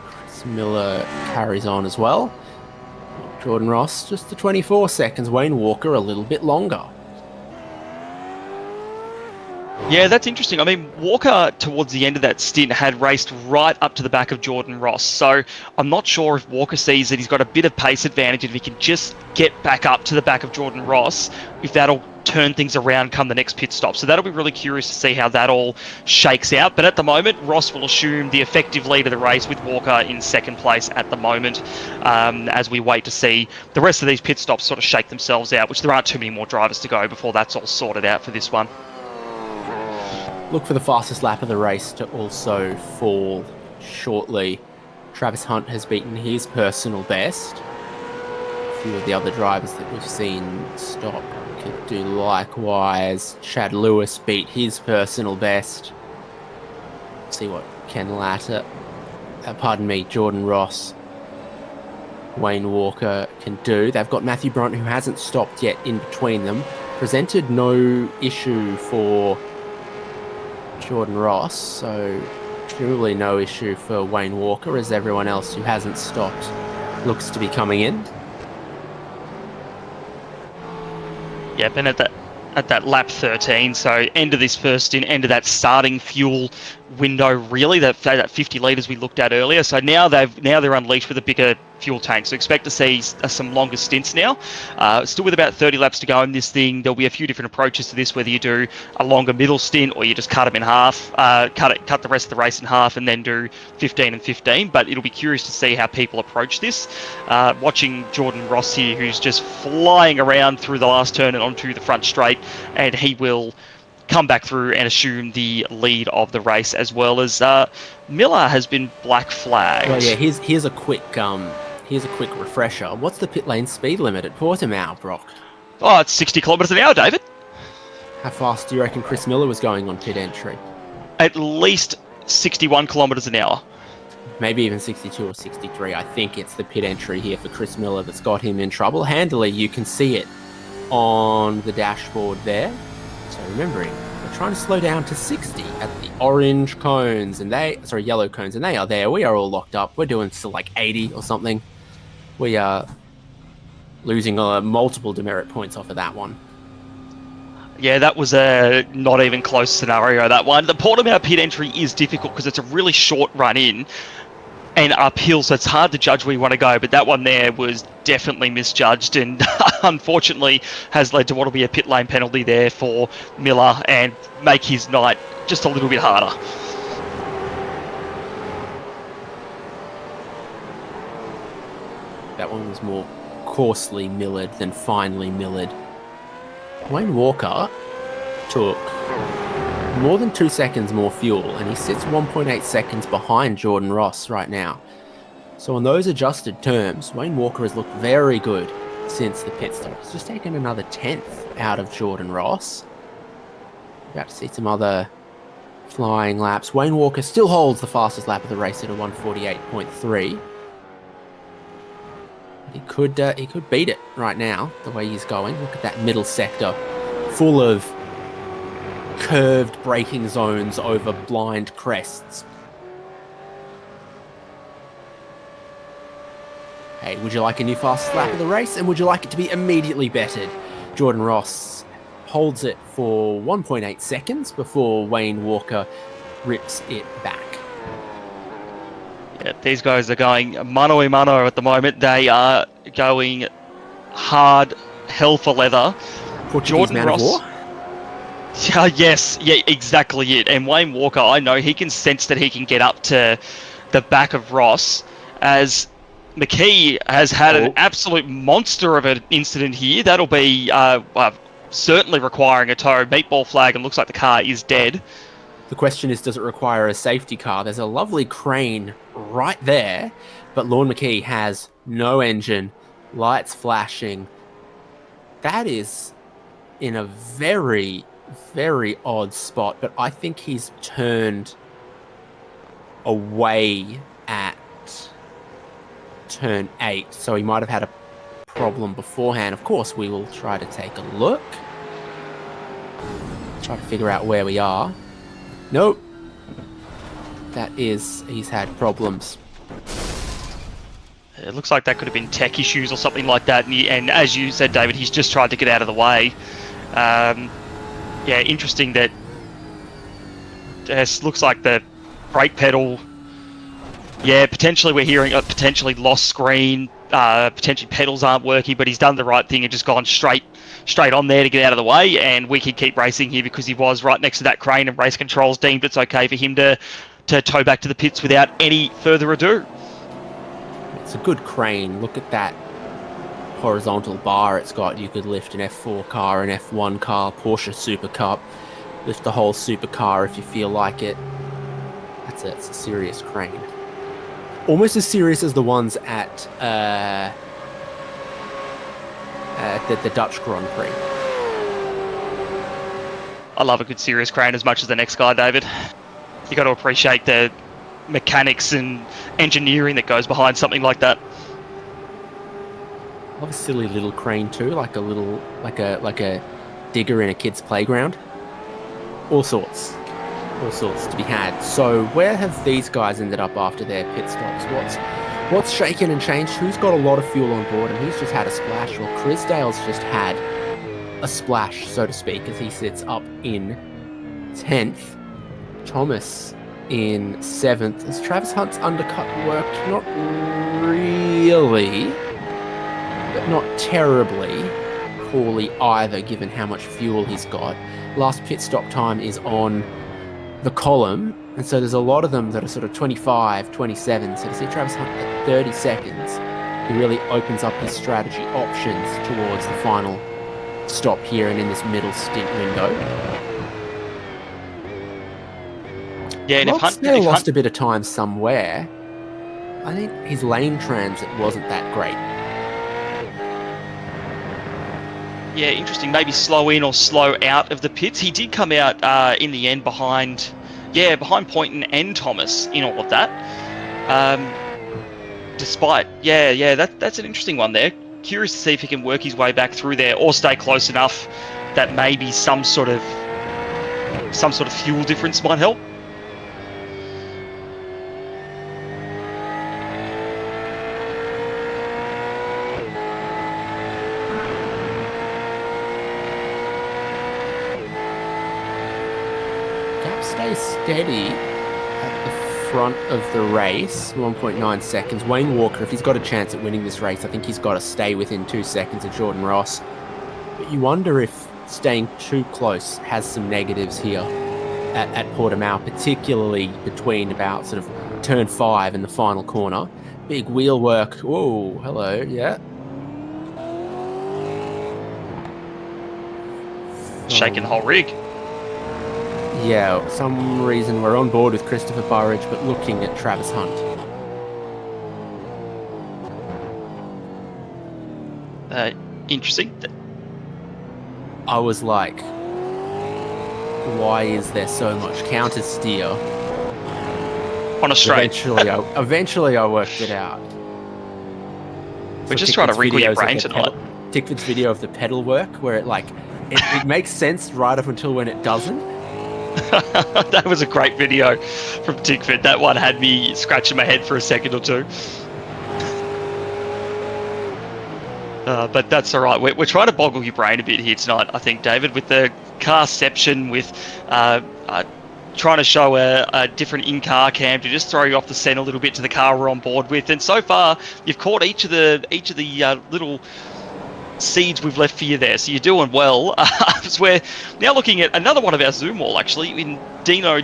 Chris Miller carries on as well. Jordan Ross just the 24 seconds. Wayne Walker a little bit longer. Yeah, that's interesting. I mean, Walker, towards the end of that stint, had raced right up to the back of Jordan Ross. So I'm not sure if Walker sees that he's got a bit of pace advantage, and if he can just get back up to the back of Jordan Ross, if that'll turn things around come the next pit stop. So that'll be really curious to see how that all shakes out. But at the moment, Ross will assume the effective lead of the race with Walker in second place at the moment, as we wait to see the rest of these pit stops sort of shake themselves out, which there aren't too many more drivers to go before that's all sorted out for this one. Look for the fastest lap of the race to also fall shortly. Travis Hunt has beaten his personal best. A few of the other drivers that we've seen stop could do likewise. Chad Lewis beat his personal best. See what Ken Latta, Jordan Ross, Wayne Walker can do. They've got Matthew Brunt, who hasn't stopped yet, in between them. Presented no issue for Jordan Ross, so truly no issue for Wayne Walker, as everyone else who hasn't stopped looks to be coming in. Yep, and at that lap 13, so end of this first stint, end of that starting fuel window, really, that 50 litres we looked at earlier. So now they're unleashed with a bigger fuel tank, so expect to see some longer stints now. Still with about 30 laps to go in this thing. There'll be a few different approaches to this, whether you do a longer middle stint or you just cut them in half, cut the rest of the race in half and then do 15 and 15. But it'll be curious to see how people approach this. Watching Jordan Ross here, who's just flying around through the last turn and onto the front straight, and he will come back through and assume the lead of the race, as well as Miller has been black flagged. Well, yeah, here's a quick Here's a quick refresher. What's the pit lane speed limit at Portimao, Brock? Oh, it's 60 kilometres an hour, David. How fast do you reckon Chris Miller was going on pit entry? At least 61 kilometres an hour. Maybe even 62 or 63. I think it's the pit entry here for Chris Miller that's got him in trouble. Handily, you can see it on the dashboard there. So remembering, we're trying to slow down to 60 at the orange cones, and yellow cones, and they are there. We are all locked up. We're doing still like 80 or something. We are losing multiple demerit points off of that one. Yeah, that was a not even close scenario, that one. The Portimao pit entry is difficult because it's a really short run in and uphill, so it's hard to judge where you want to go, but that one there was definitely misjudged and unfortunately has led to what will be a pit lane penalty there for Miller and make his night just a little bit harder. That one was more coarsely millered than finely millered. Wayne Walker took more than 2 seconds more fuel, and he sits 1.8 seconds behind Jordan Ross right now. So on those adjusted terms, Wayne Walker has looked very good since the pit stop. He's just taken another 10th out of Jordan Ross. About to see some other flying laps. Wayne Walker still holds the fastest lap of the race at a 1:48.3. He could beat it right now, the way he's going. Look at that middle sector, full of curved braking zones over blind crests. Hey, would you like a new fastest lap of the race? And would you like it to be immediately bettered? Jordan Ross holds it for 1.8 seconds before Wayne Walker rips it back. Yeah, these guys are going mano-a-mano at the moment. They are going hard, hell for leather. Portuguese Jordan man Ross. of war? Yes, yeah, exactly it. And Wayne Walker, I know he can sense that he can get up to the back of Ross, as McKee has had an absolute monster of an incident here. That'll be certainly requiring a tow. Meatball flag, and looks like the car is dead. The question is, does it require a safety car? There's a lovely crane right there, but Lorne McKee has no engine, lights flashing. That is in a very, very odd spot, but I think he's turned away at turn 8, so he might have had a problem beforehand. Of course, we will try to take a look. Try to figure out where we are. Nope. He's had problems. It looks like that could have been tech issues or something like that. And as you said, David, he's just tried to get out of the way. Yeah, interesting that it looks like the brake pedal. Yeah, potentially we're hearing a potentially lost screen. Potentially pedals aren't working, but he's done the right thing and just gone straight on there to get out of the way, and we can keep racing here because he was right next to that crane, and race controls deemed it's okay for him to tow back to the pits without any further ado. It's a good crane. Look at that horizontal bar it's got. You could lift an F4 car, an F1 car, Porsche Super Cup, lift the whole supercar if you feel like it. It's a serious crane. Almost as serious as the ones at the Dutch Grand Prix. I love a good serious crane as much as the next guy, David. You got to appreciate the mechanics and engineering that goes behind something like that. I love a silly little crane too, like a digger in a kid's playground. All sorts to be had. So where have these guys ended up after their pit stops? What's shaken and changed? Who's got a lot of fuel on board and who's just had a splash? Well, Crisdale's just had a splash, so to speak, as he sits up in 10th. Thomas in 7th. As Travis Hunt's undercut worked, not really, but not terribly poorly either, given how much fuel he's got. Last pit stop time is on the column, and so there's a lot of them that are sort of 25, 27. So to see Travis Hunt at 30 seconds, he really opens up his strategy options towards the final stop here and in this middle stint window. Yeah, and if Hunt lost a bit of time somewhere. I think his lane transit wasn't that great. Yeah, interesting. Maybe slow in or slow out of the pits. He did come out in the end behind Poynton and Thomas in all of that. That's an interesting one there. Curious to see if he can work his way back through there or stay close enough that maybe some sort of fuel difference might help. Stay steady at the front of the race, 1.9 seconds. Wayne Walker, if he's got a chance at winning this race, I think he's got to stay within 2 seconds of Jordan Ross. But you wonder if staying too close has some negatives here at Portimao, particularly between about sort of turn 5 and the final corner. Big wheel work. Whoa, hello, yeah. Shaking the whole rig. Yeah, some reason we're on board with Christopher Burridge, but looking at Travis Hunt. Interesting. I was like, why is there so much counter steer on a straight? Eventually I worked it out. We're just trying to wrinkle your brain tonight. Tickford's video of the pedal work, where it makes sense right up until when it doesn't. That was a great video from Tickford. That one had me scratching my head for a second or two. But that's all right. We're trying to boggle your brain a bit here tonight, I think, David, with the carception, with trying to show a different in-car cam to just throw you off the scent a little bit to the car we're on board with. And so far, you've caught each of the little seeds we've left for you there, so you're doing well. So we're now looking at another one of our Zoom wall, actually, in Dino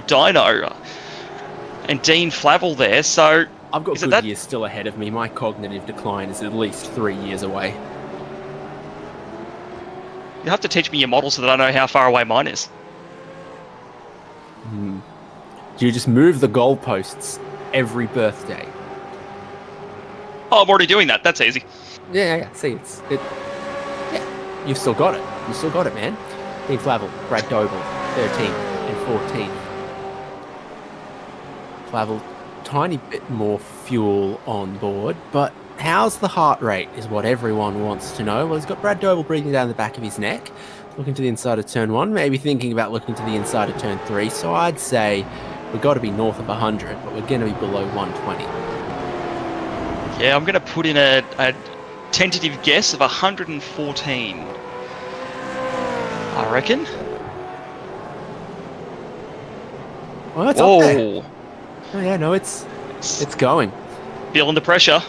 and Dean Flavel there. So I've got good years still ahead of me. My cognitive decline is at least 3 years away. You have to teach me your model so that I know how far away mine is. Do you just move the goalposts every birthday? Oh, I'm already doing that. That's easy. Yeah. See, you've still got it. You've still got it, man. Dean Flavel, Brad Doble, 13 and 14. Flavel, tiny bit more fuel on board, but how's the heart rate is what everyone wants to know. Well, he's got Brad Doble breathing down the back of his neck, looking to the inside of turn 1, maybe thinking about looking to the inside of turn 3. So I'd say we've got to be north of 100, but we're going to be below 120. Yeah, I'm going to put in a tentative guess of 114. I reckon. Well, that's up there. Oh yeah, no, it's going. Feeling the pressure.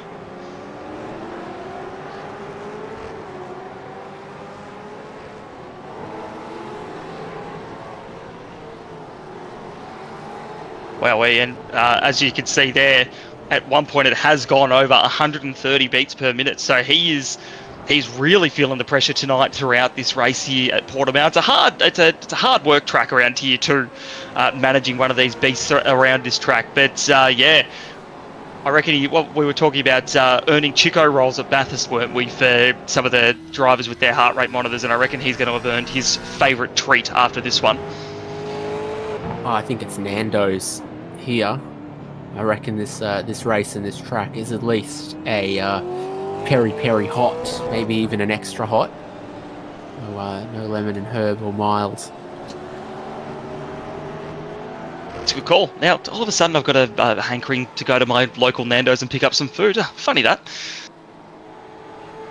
Wow, and as you can see there, at one point it has gone over 130 beats per minute. So he's really feeling the pressure tonight throughout this race here at Portimao. It's a hard work track around here too, managing one of these beasts around this track. But yeah, I reckon we were talking about earning Chico rolls at Bathurst, weren't we, for some of the drivers with their heart rate monitors, and I reckon he's going to have earned his favourite treat after this one. Oh, I think it's Nando's here. I reckon this race and this track is at least a peri hot, maybe even an extra hot. No lemon and herb or mild. It's a good call. Now, all of a sudden, I've got a hankering to go to my local Nando's and pick up some food. Funny that.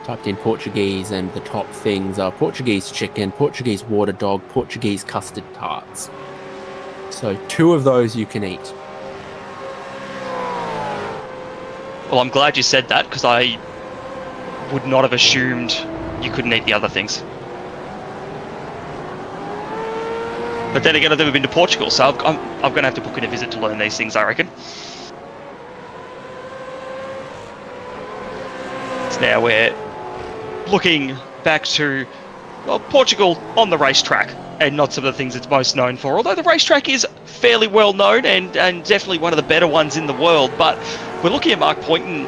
Typed in Portuguese, and the top things are Portuguese chicken, Portuguese water dog, Portuguese custard tarts. So 2 of those you can eat. Well, I'm glad you said that, because I would not have assumed you couldn't eat the other things. But then again, I've never been to Portugal, so I'm going to have to book in a visit to learn these things, I reckon. So now we're looking back to, well, Portugal on the racetrack, and not some of the things it's most known for. Although the racetrack is fairly well known and definitely one of the better ones in the world, but we're looking at Mark Poynton,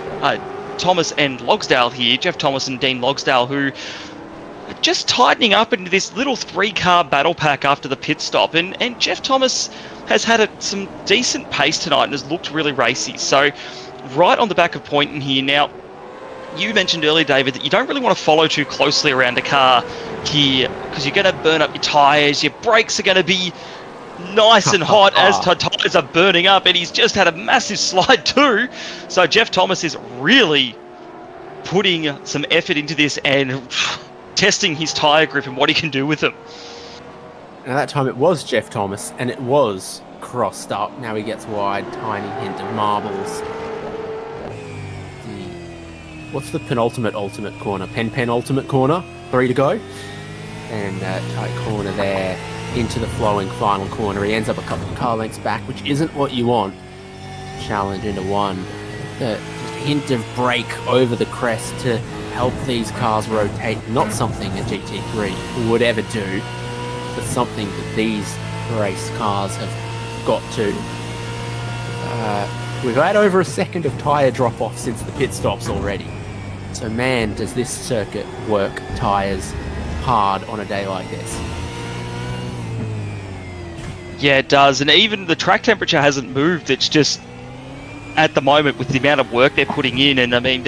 Thomas and Logsdale here, Jeff Thomas and Dean Logsdale, who are just tightening up into this little 3-car battle pack after the pit stop. And Jeff Thomas has had some decent pace tonight and has looked really racy. So right on the back of Poynton here. Now, you mentioned earlier, David, that you don't really want to follow too closely around a car here because you're going to burn up your tyres, your brakes are going to be nice and hot as tyres are burning up, and he's just had a massive slide too. So Jeff Thomas is really putting some effort into this and testing his tyre grip and what he can do with them. Now that time it was Jeff Thomas, and it was crossed up. Now he gets wide, tiny hint of marbles. What's the penultimate ultimate corner? Penultimate corner? 3 to go. And tight corner there into the flowing final corner. He ends up a couple of car lengths back, which isn't what you want. Challenge into one. Just a hint of brake over the crest to help these cars rotate. Not something a GT3 would ever do, but something that these race cars have got to. We've had over a second of tyre drop-off since the pit stops already. So man, does this circuit work tyres hard on a day like this. Yeah, it does. And even the track temperature hasn't moved. It's just, at the moment, with the amount of work they're putting in, and I mean,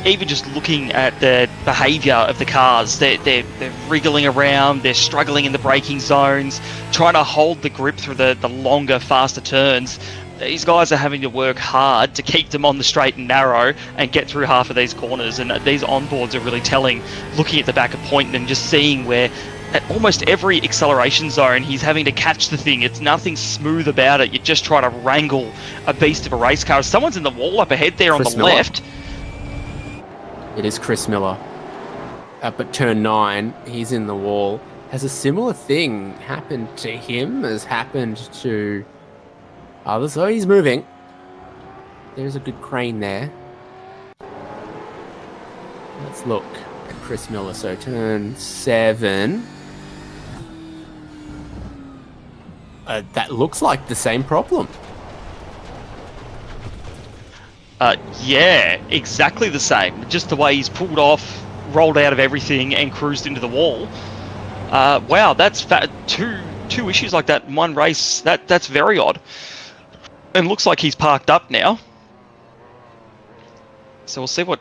even just looking at the behaviour of the cars, they're wriggling around, they're struggling in the braking zones, trying to hold the grip through the longer, faster turns. These guys are having to work hard to keep them on the straight and narrow and get through half of these corners. And these onboards are really telling, looking at the back of Poynton and just seeing where at almost every acceleration zone he's having to catch the thing. It's nothing smooth about it. You just try to wrangle a beast of a race car. Someone's in the wall up ahead there on the left. It is Chris Miller. Up at turn 9, he's in the wall. Has a similar thing happened to him as happened to others? Oh, he's moving. There's a good crane there. Let's look at Chris Miller. So turn 7. That looks like the same problem. Yeah, exactly the same. Just the way he's pulled off, rolled out of everything, and cruised into the wall. Wow, that's two issues like that in one race. That's very odd. And looks like he's parked up now. So we'll see what...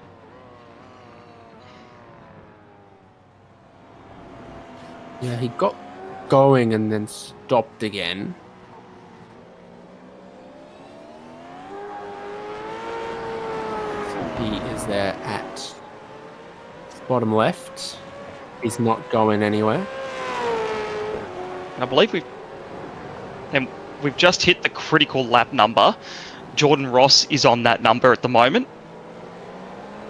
Yeah, he got going and then stopped again. So he is there at bottom left. He's not going anywhere. I believe we've just hit the critical lap number. Jordan Ross is on that number at the moment.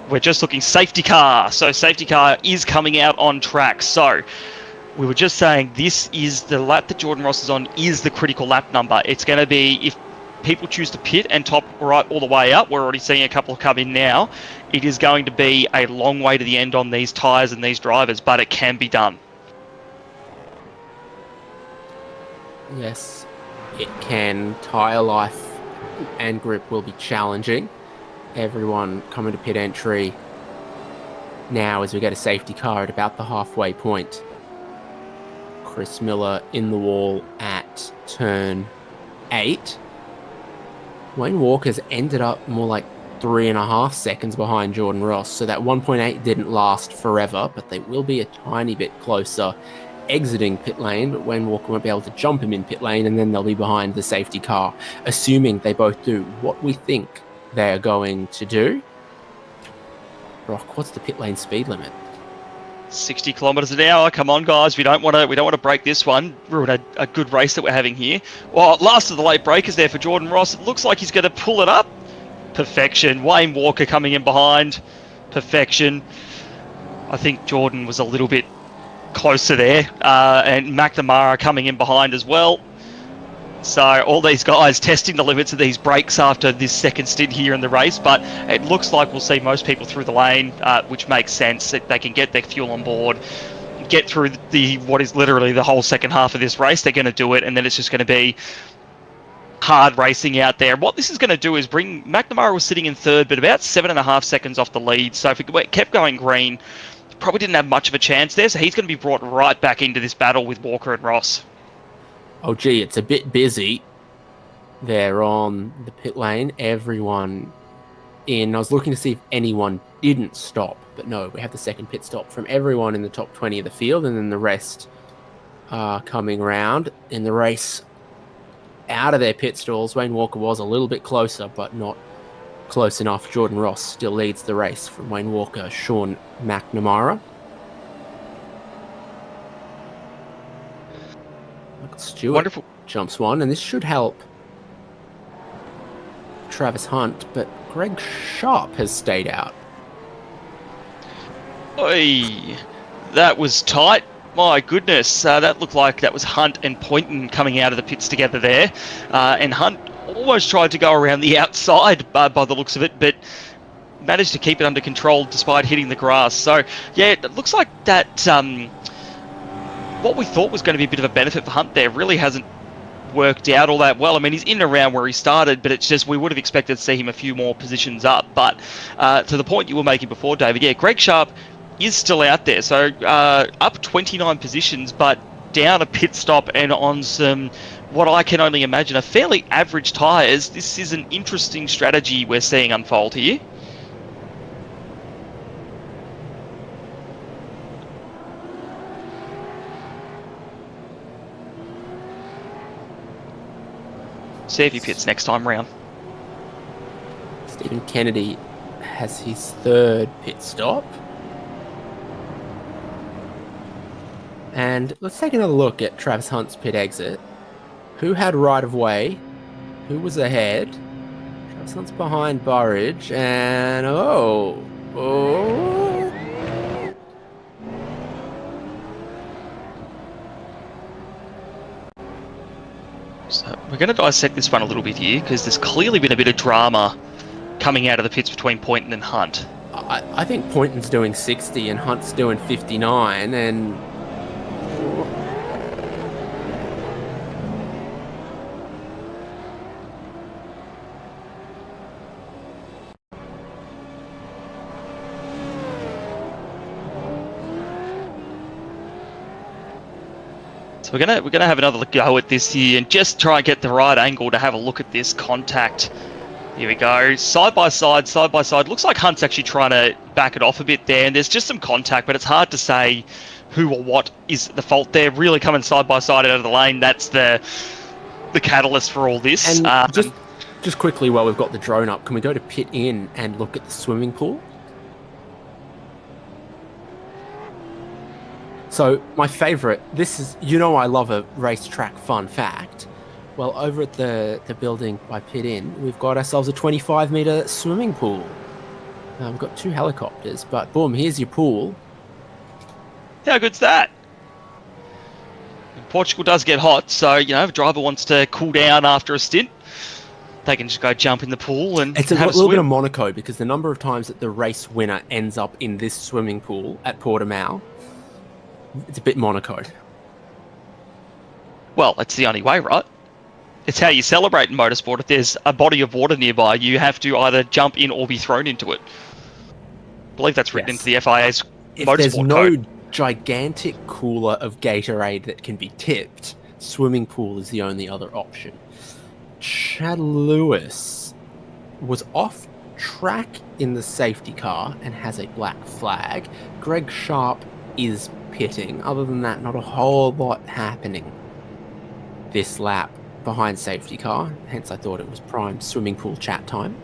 We're just looking safety car. So safety car is coming out on track. So we were just saying this is the lap that Jordan Ross is on is the critical lap number. It's going to be, if people choose to pit and top right all the way up, we're already seeing a couple come in now, it is going to be a long way to the end on these tyres and these drivers, but it can be done. Yes, it can. Tyre life and grip will be challenging. Everyone coming to pit entry now as we get a safety car at about the halfway point. Chris Miller in the wall at turn 8. Wayne Walker's ended up more like 3.5 seconds behind Jordan Ross, so that 1.8 didn't last forever, but they will be a tiny bit closer exiting pit lane, but Wayne Walker won't be able to jump him in pit lane, and then they'll be behind the safety car, assuming they both do what we think they're going to do. Brock, what's the pit lane speed limit? 60 kilometers an hour. Come on, guys. We don't want to break this one. Ruin a good race that we're having here. Well, last of the late breakers there for Jordan Ross. It looks like he's going to pull it up. Perfection. Wayne Walker coming in behind. Perfection. I think Jordan was a little bit closer there, and McNamara coming in behind as well. So all these guys testing the limits of these brakes after this second stint here in the race, but it looks like we'll see most people through the lane, which makes sense. That they can get their fuel on board, get through what is literally the whole second half of this race. They're going to do it, and then it's just going to be hard racing out there. What this is going to do is bring McNamara was sitting in third, but about 7.5 seconds off the lead. So if it kept going green, probably didn't have much of a chance there. So he's going to be brought right back into this battle with Walker and Ross. Oh, gee, it's a bit busy there on the pit lane. Everyone in. I was looking to see if anyone didn't stop, but no, we have the second pit stop from everyone in the top 20 of the field, and then the rest are coming round in the race out of their pit stalls. Wayne Walker was a little bit closer, but not close enough. Jordan Ross still leads the race from Wayne Walker, Sean McNamara. Stewart Wonderful. jumps one, and this should help Travis Hunt, but Greg Sharp has stayed out. Oi, that was tight. My goodness, that looked like that was Hunt and Poynton coming out of the pits together there. And Hunt almost tried to go around the outside by the looks of it, but managed to keep it under control despite hitting the grass. So, yeah, it looks like that what we thought was going to be a bit of a benefit for Hunt there really hasn't worked out all that well. I mean, he's in and around where he started, but it's just we would have expected to see him a few more positions up. But to the point you were making before, David, yeah, Greg Sharp is still out there. So up 29 positions, but down a pit stop and on some, what I can only imagine, a fairly average tyres. This is an interesting strategy we're seeing unfold here. See if he pits next time round. Stephen Kennedy has his third pit stop. And let's take another look at Travis Hunt's pit exit. Who had right of way? Who was ahead? Travis Hunt's behind Burridge, and oh. So we're going to dissect this one a little bit here, because there's clearly been a bit of drama coming out of the pits between Poynton and Hunt. I think Poynton's doing 60 and Hunt's doing 59, and we're gonna have another go at this here and just try and get the right angle to have a look at this contact. Here we go, side by side, side by side. Looks like Hunt's actually trying to back it off a bit there, and there's just some contact, but it's hard to say who or what is the fault there. Really coming side by side out of the lane, that's the catalyst for all this. And just quickly, while we've got the drone up, can we go to pit in and look at the swimming pool? So my favourite, this is, you know, I love a racetrack fun fact. Well, over at the building by Pit Inn, we've got ourselves a 25-metre swimming pool. We've got 2 helicopters, but boom, here's your pool. How good's that? Portugal does get hot, so, you know, if a driver wants to cool down after a stint, they can just go jump in the pool and it's have a a little swim. bit of Monaco, because the number of times that the race winner ends up in this swimming pool at Portimao, it's a bit Monaco. Well, it's the only way, right? It's how you celebrate in motorsport. If there's a body of water nearby, you have to either jump in or be thrown into it. I believe that's written into the FIA's If motorsport there's no code. gigantic cooler of Gatorade that can be tipped, swimming pool is the only other option. Chad Lewis was off track in the safety car and has a black flag. Greg Sharp is pitting. Other than that, not a whole lot happening this lap behind safety car. Hence, I thought it was prime swimming pool chat time.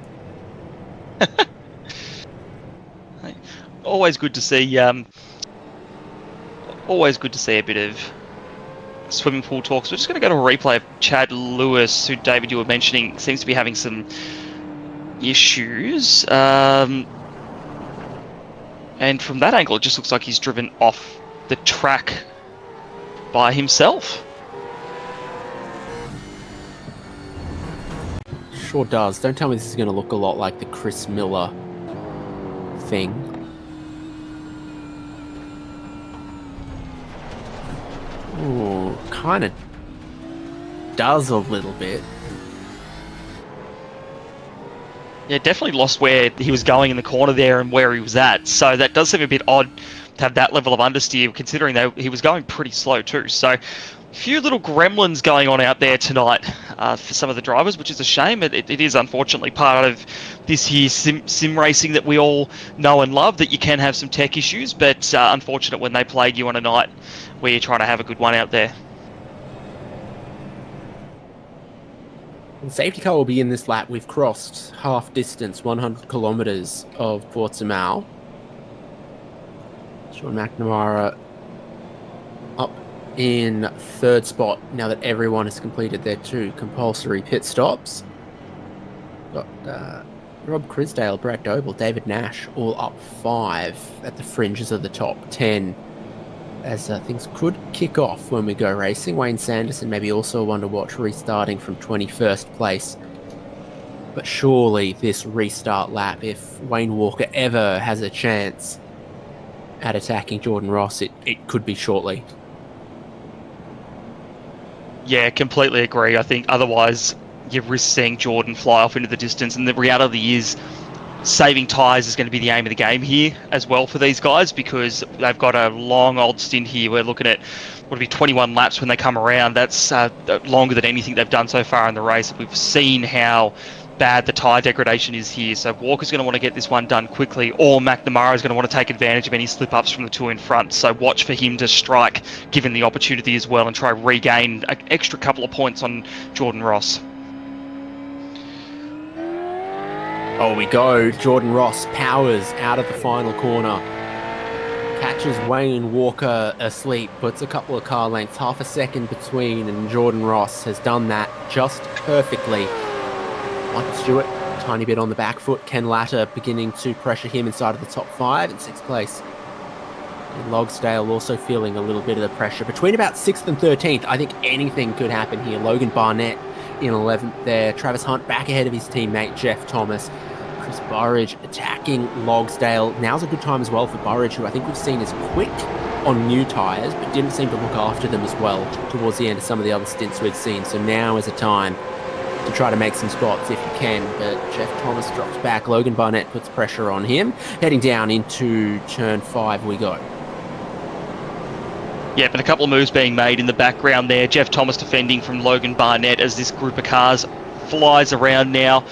Always good to see. Always good to see a bit of swimming pool talk. So we're just going to go to a replay of Chad Lewis, who, David, you were mentioning, seems to be having some issues. And from that angle, it just looks like he's driven off the track by himself. Sure does. Don't tell me this is going to look a lot like the Chris Miller thing. Ooh, kind of does a little bit. Yeah, definitely lost where he was going in the corner there and where he was at. So that does seem a bit odd to have that level of understeer, considering that he was going pretty slow too. So a few little gremlins going on out there tonight for some of the drivers, which is a shame. It is unfortunately part of this year's sim racing that we all know and love, that you can have some tech issues, but unfortunate when they plague you on a night where you're trying to have a good one out there. The safety car will be in this lap. We've crossed half distance, 100 kilometres of Portimao. Sean McNamara up in third spot now that everyone has completed their 2 compulsory pit stops. Got Rob Crisdale, Brad Doble, David Nash all up 5 at the fringes of the top 10. As things could kick off when we go racing. Wayne Sanderson maybe also one to watch, restarting from 21st place. But surely this restart lap, if Wayne Walker ever has a chance at attacking Jordan Ross, it could be shortly. Yeah, completely agree. I think otherwise you risk seeing Jordan fly off into the distance, and the reality is saving tyres is going to be the aim of the game here as well for these guys, because they've got a long old stint here. We're looking at what would be 21 laps when they come around. That's longer than anything they've done so far in the race. We've seen how bad the tyre degradation is here, so Walker's going to want to get this one done quickly, or McNamara is going to want to take advantage of any slip-ups from the 2 in front, so watch for him to strike given the opportunity as well and try to regain an extra couple of points on Jordan Ross. Oh, we go. Jordan Ross powers out of the final corner. Catches Wayne Walker asleep. Puts a couple of car lengths, half a second between, and Jordan Ross has done that just perfectly. Michael Stewart, a tiny bit on the back foot. Ken Latter beginning to pressure him inside of the top 5 in 6th place. And Logsdale also feeling a little bit of the pressure. Between about 6th and 13th, I think anything could happen here. Logan Barnett in 11th there. Travis Hunt back ahead of his teammate Jeff Thomas. Chris Burridge attacking Logsdale. Now's a good time as well for Burridge, who I think we've seen is quick on new tyres, but didn't seem to look after them as well towards the end of some of the other stints we've seen. So now is a time to try to make some spots if you can. But Jeff Thomas drops back. Logan Barnett puts pressure on him. Heading down into turn 5 we go. Yep, and a couple of moves being made in the background there. Jeff Thomas defending from Logan Barnett as this group of cars flies around now.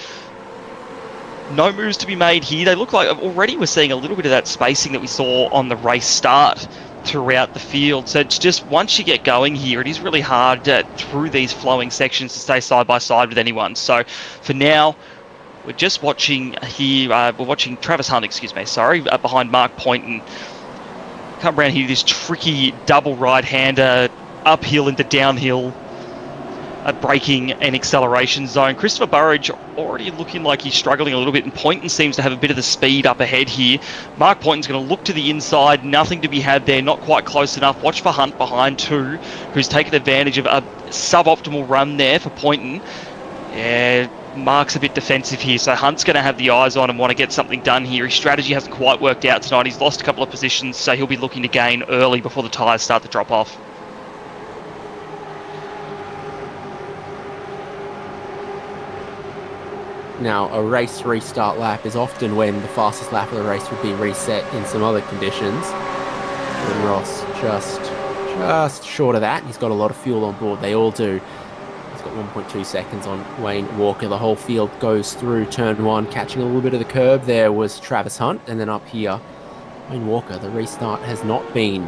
No moves to be made here. They look like already we're seeing a little bit of that spacing that we saw on the race start throughout the field. So it's just once you get going here, it is really hard through these flowing sections to stay side by side with anyone. So for now, we're just watching here. We're watching Travis Hunt, behind Mark Poynton. Come around here, this tricky double right-hander, uphill into downhill, braking and acceleration zone. Christopher Burridge already looking like he's struggling a little bit, and Poynton seems to have a bit of the speed up ahead here. Mark Poynton's going to look to the inside, nothing to be had there, not quite close enough. Watch for Hunt behind too, who's taken advantage of a suboptimal run there for Poynton. Yeah, Mark's a bit defensive here, so Hunt's going to have the eyes on and want to get something done here. His strategy hasn't quite worked out tonight. He's lost a couple of positions, so he'll be looking to gain early before the tyres start to drop off. Now, a race restart lap is often when the fastest lap of the race would be reset in some other conditions. And Ross just short of that. He's got a lot of fuel on board. They all do. He's got 1.2 seconds on Wayne Walker. The whole field goes through turn 1. Catching a little bit of the curb there was Travis Hunt. And then up here, Wayne Walker. The restart has not been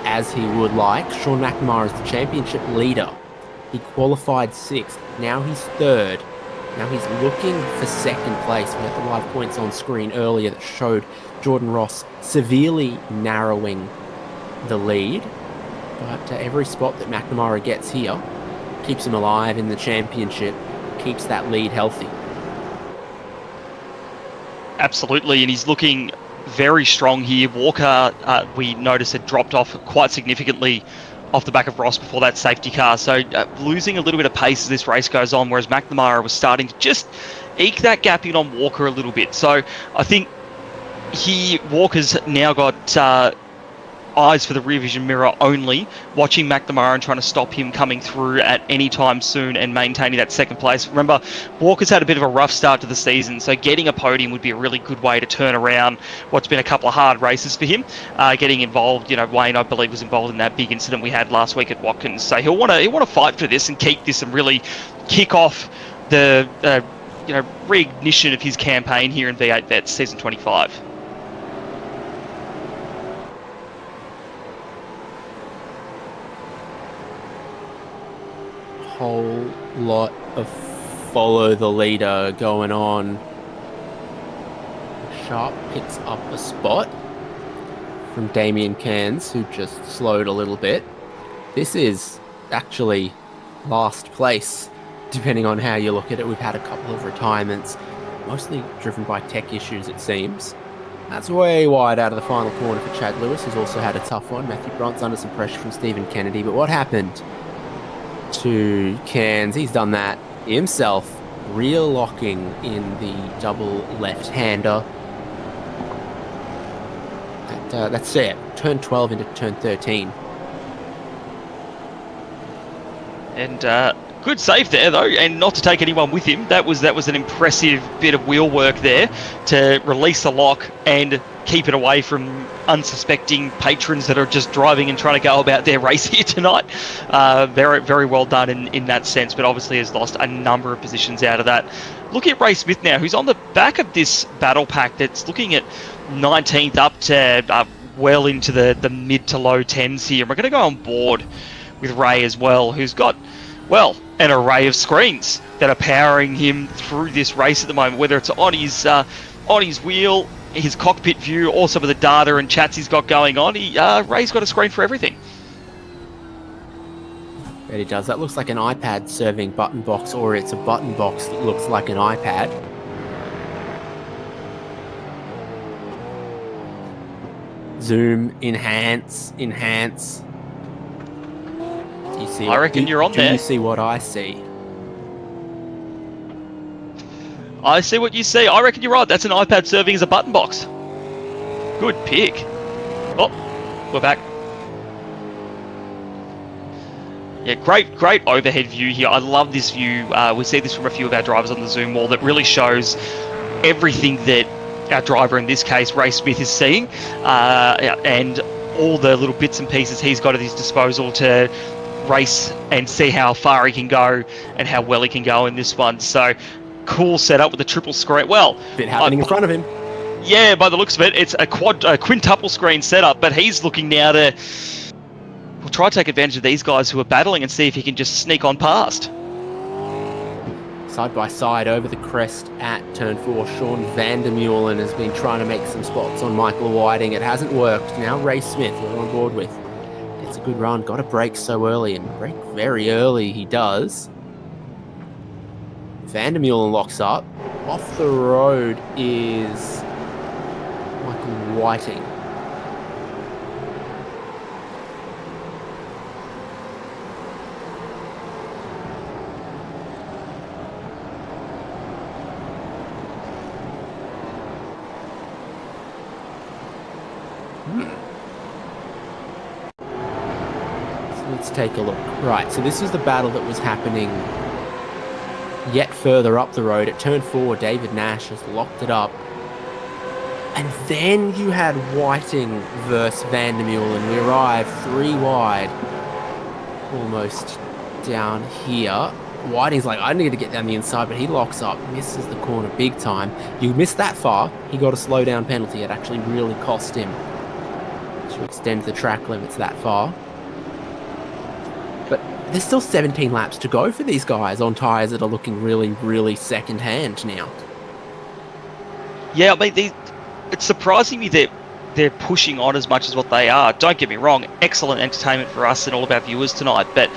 as he would like. Sean McNamara is the championship leader. He qualified 6th. Now he's 3rd. Now he's looking for 2nd place. We had the live points on screen earlier that showed Jordan Ross severely narrowing the lead. But every spot that McNamara gets here keeps him alive in the championship, keeps that lead healthy. Absolutely, and he's looking very strong here. Walker, we noticed, had dropped off quite significantly off the back of Ross before that safety car, so losing a little bit of pace as this race goes on, whereas McNamara was starting to just eke that gap in on Walker a little bit. So I think Walker's now got eyes for the rear vision mirror only, watching McNamara trying to stop him coming through at any time soon and maintaining that second place. Remember, Walker's had a bit of a rough start to the season, so getting a podium would be a really good way to turn around what's been a couple of hard races for him. Getting involved, Wayne, I believe, was involved in that big incident we had last week at Watkins, so he'll want to fight for this and keep this and really kick off the reignition of his campaign here in V8 Vets Season 25. Whole lot of follow the leader going on. Sharp picks up a spot from Damien Cairns, who just slowed a little bit. This is actually last place, depending on how you look at it. We've had a couple of retirements, mostly driven by tech issues, it seems. That's way wide out of the final corner for Chad Lewis, who's also had a tough one. Matthew Brunt's under some pressure from Stephen Kennedy, but what happened to Cairns? He's done that himself, rear locking in the double left-hander. That's it. Turn 12 into turn 13. And good save there, though, and not to take anyone with him. That was an impressive bit of wheel work there to release the lock and keep it away from unsuspecting patrons that are just driving and trying to go about their race here tonight. Very, very well done in that sense, but obviously has lost a number of positions out of that. Look at Ray Smith now, who's on the back of this battle pack that's looking at 19th up to well into the mid to low 10s here. And we're going to go on board with Ray as well, who's got, well, an array of screens that are powering him through this race at the moment, whether it's on his wheel, his cockpit view, or some of the data and chats he's got going on. Ray's got a screen for everything. Bet he does. That looks like an iPad serving button box, or it's a button box that looks like an iPad. Zoom, enhance. Do you see? I reckon you're on there. Do you see what I see? I see what you see. I reckon you're right. That's an iPad serving as a button box. Good pick. Oh, we're back. Yeah, great overhead view here. I love this view. We see this from a few of our drivers on the Zoom wall that really shows everything that our driver, in this case, Ray Smith, is seeing, and all the little bits and pieces he's got at his disposal to race and see how far he can go and how well he can go in this one. So cool setup with a triple screen. Well, bit happening in front of him. Yeah, by the looks of it, it's a quintuple screen setup, but he's looking now to try to take advantage of these guys who are battling and see if he can just sneak on past. Side by side over the crest at turn 4, Sean Vandermeulen has been trying to make some spots on Michael Whiting. It hasn't worked. Now Ray Smith, we're on board with. It's a good run. Got to brake so early, and brake very early he does. Vandermeulen locks up. Off the road is Michael Whiting. Let's take a look. Right, so this is the battle that was happening yet further up the road. At turn 4, David Nash has locked it up. And then you had Whiting versus Vandermeulen. We arrive 3 wide, almost down here. Whiting's like, I need to get down the inside, but he locks up, misses the corner big time. You missed that far, he got a slow down penalty. It actually really cost him to extend the track limits that far. But there's still 17 laps to go for these guys on tyres that are looking really, really second-hand now. Yeah, I mean, it's surprising me that they're pushing on as much as what they are. Don't get me wrong, excellent entertainment for us and all of our viewers tonight, but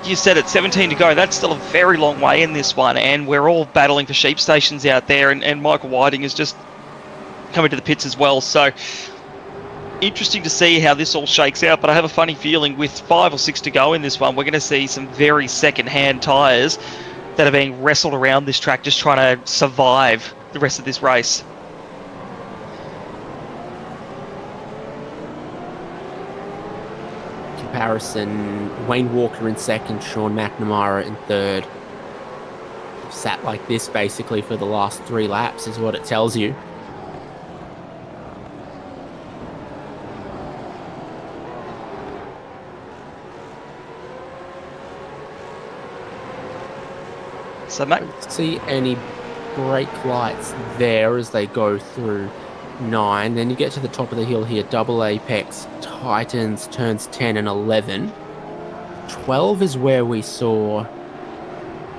you said it, 17 to go. That's still a very long way in this one, and we're all battling for sheep stations out there, and Michael Whiting is just coming to the pits as well. So interesting to see how this all shakes out, but I have a funny feeling with 5 or 6 to go in this one, we're going to see some very second-hand tyres that are being wrestled around this track, just trying to survive the rest of this race. comparison, Wayne Walker in second, Sean McNamara in third. Sat like this basically for the last 3 laps is what it tells you. So I don't see any brake lights there as they go through 9. Then you get to the top of the hill here, double apex, tightens, turns 10 and 11. 12 is where we saw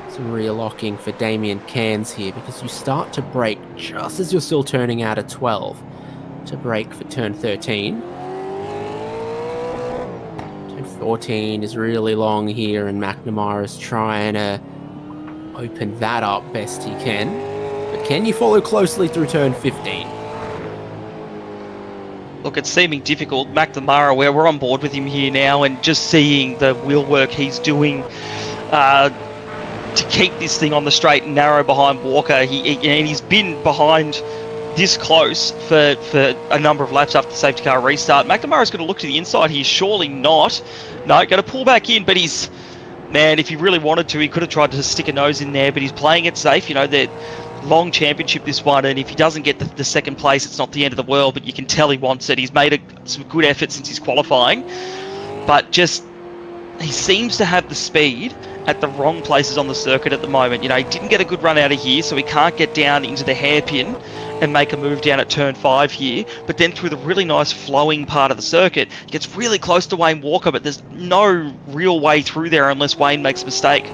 some rear locking for Damien Cairns here, because you start to brake just as you're still turning out of 12 to brake for turn 13. Turn 14 is really long here, and McNamara's trying to open that up best he can. But can you follow closely through turn 15? Look, it's seeming difficult. McNamara, where we're on board with him here now, and just seeing the wheel work he's doing to keep this thing on the straight and narrow behind Walker. And he's been behind this close for a number of laps after the safety car restart. McNamara's going to look to the inside here. Surely not. No, going to pull back in, but he's... Man, if he really wanted to, he could have tried to stick a nose in there, but he's playing it safe. You know, they're long championship, this one, and if he doesn't get the second place, it's not the end of the world, but you can tell he wants it. He's made some good effort since his qualifying, but just he seems to have the speed at the wrong places on the circuit at the moment. You know, he didn't get a good run out of here, so he can't get down into the hairpin and make a move down at turn 5 here, but then through the really nice flowing part of the circuit, gets really close to Wayne Walker, but there's no real way through there unless Wayne makes a mistake.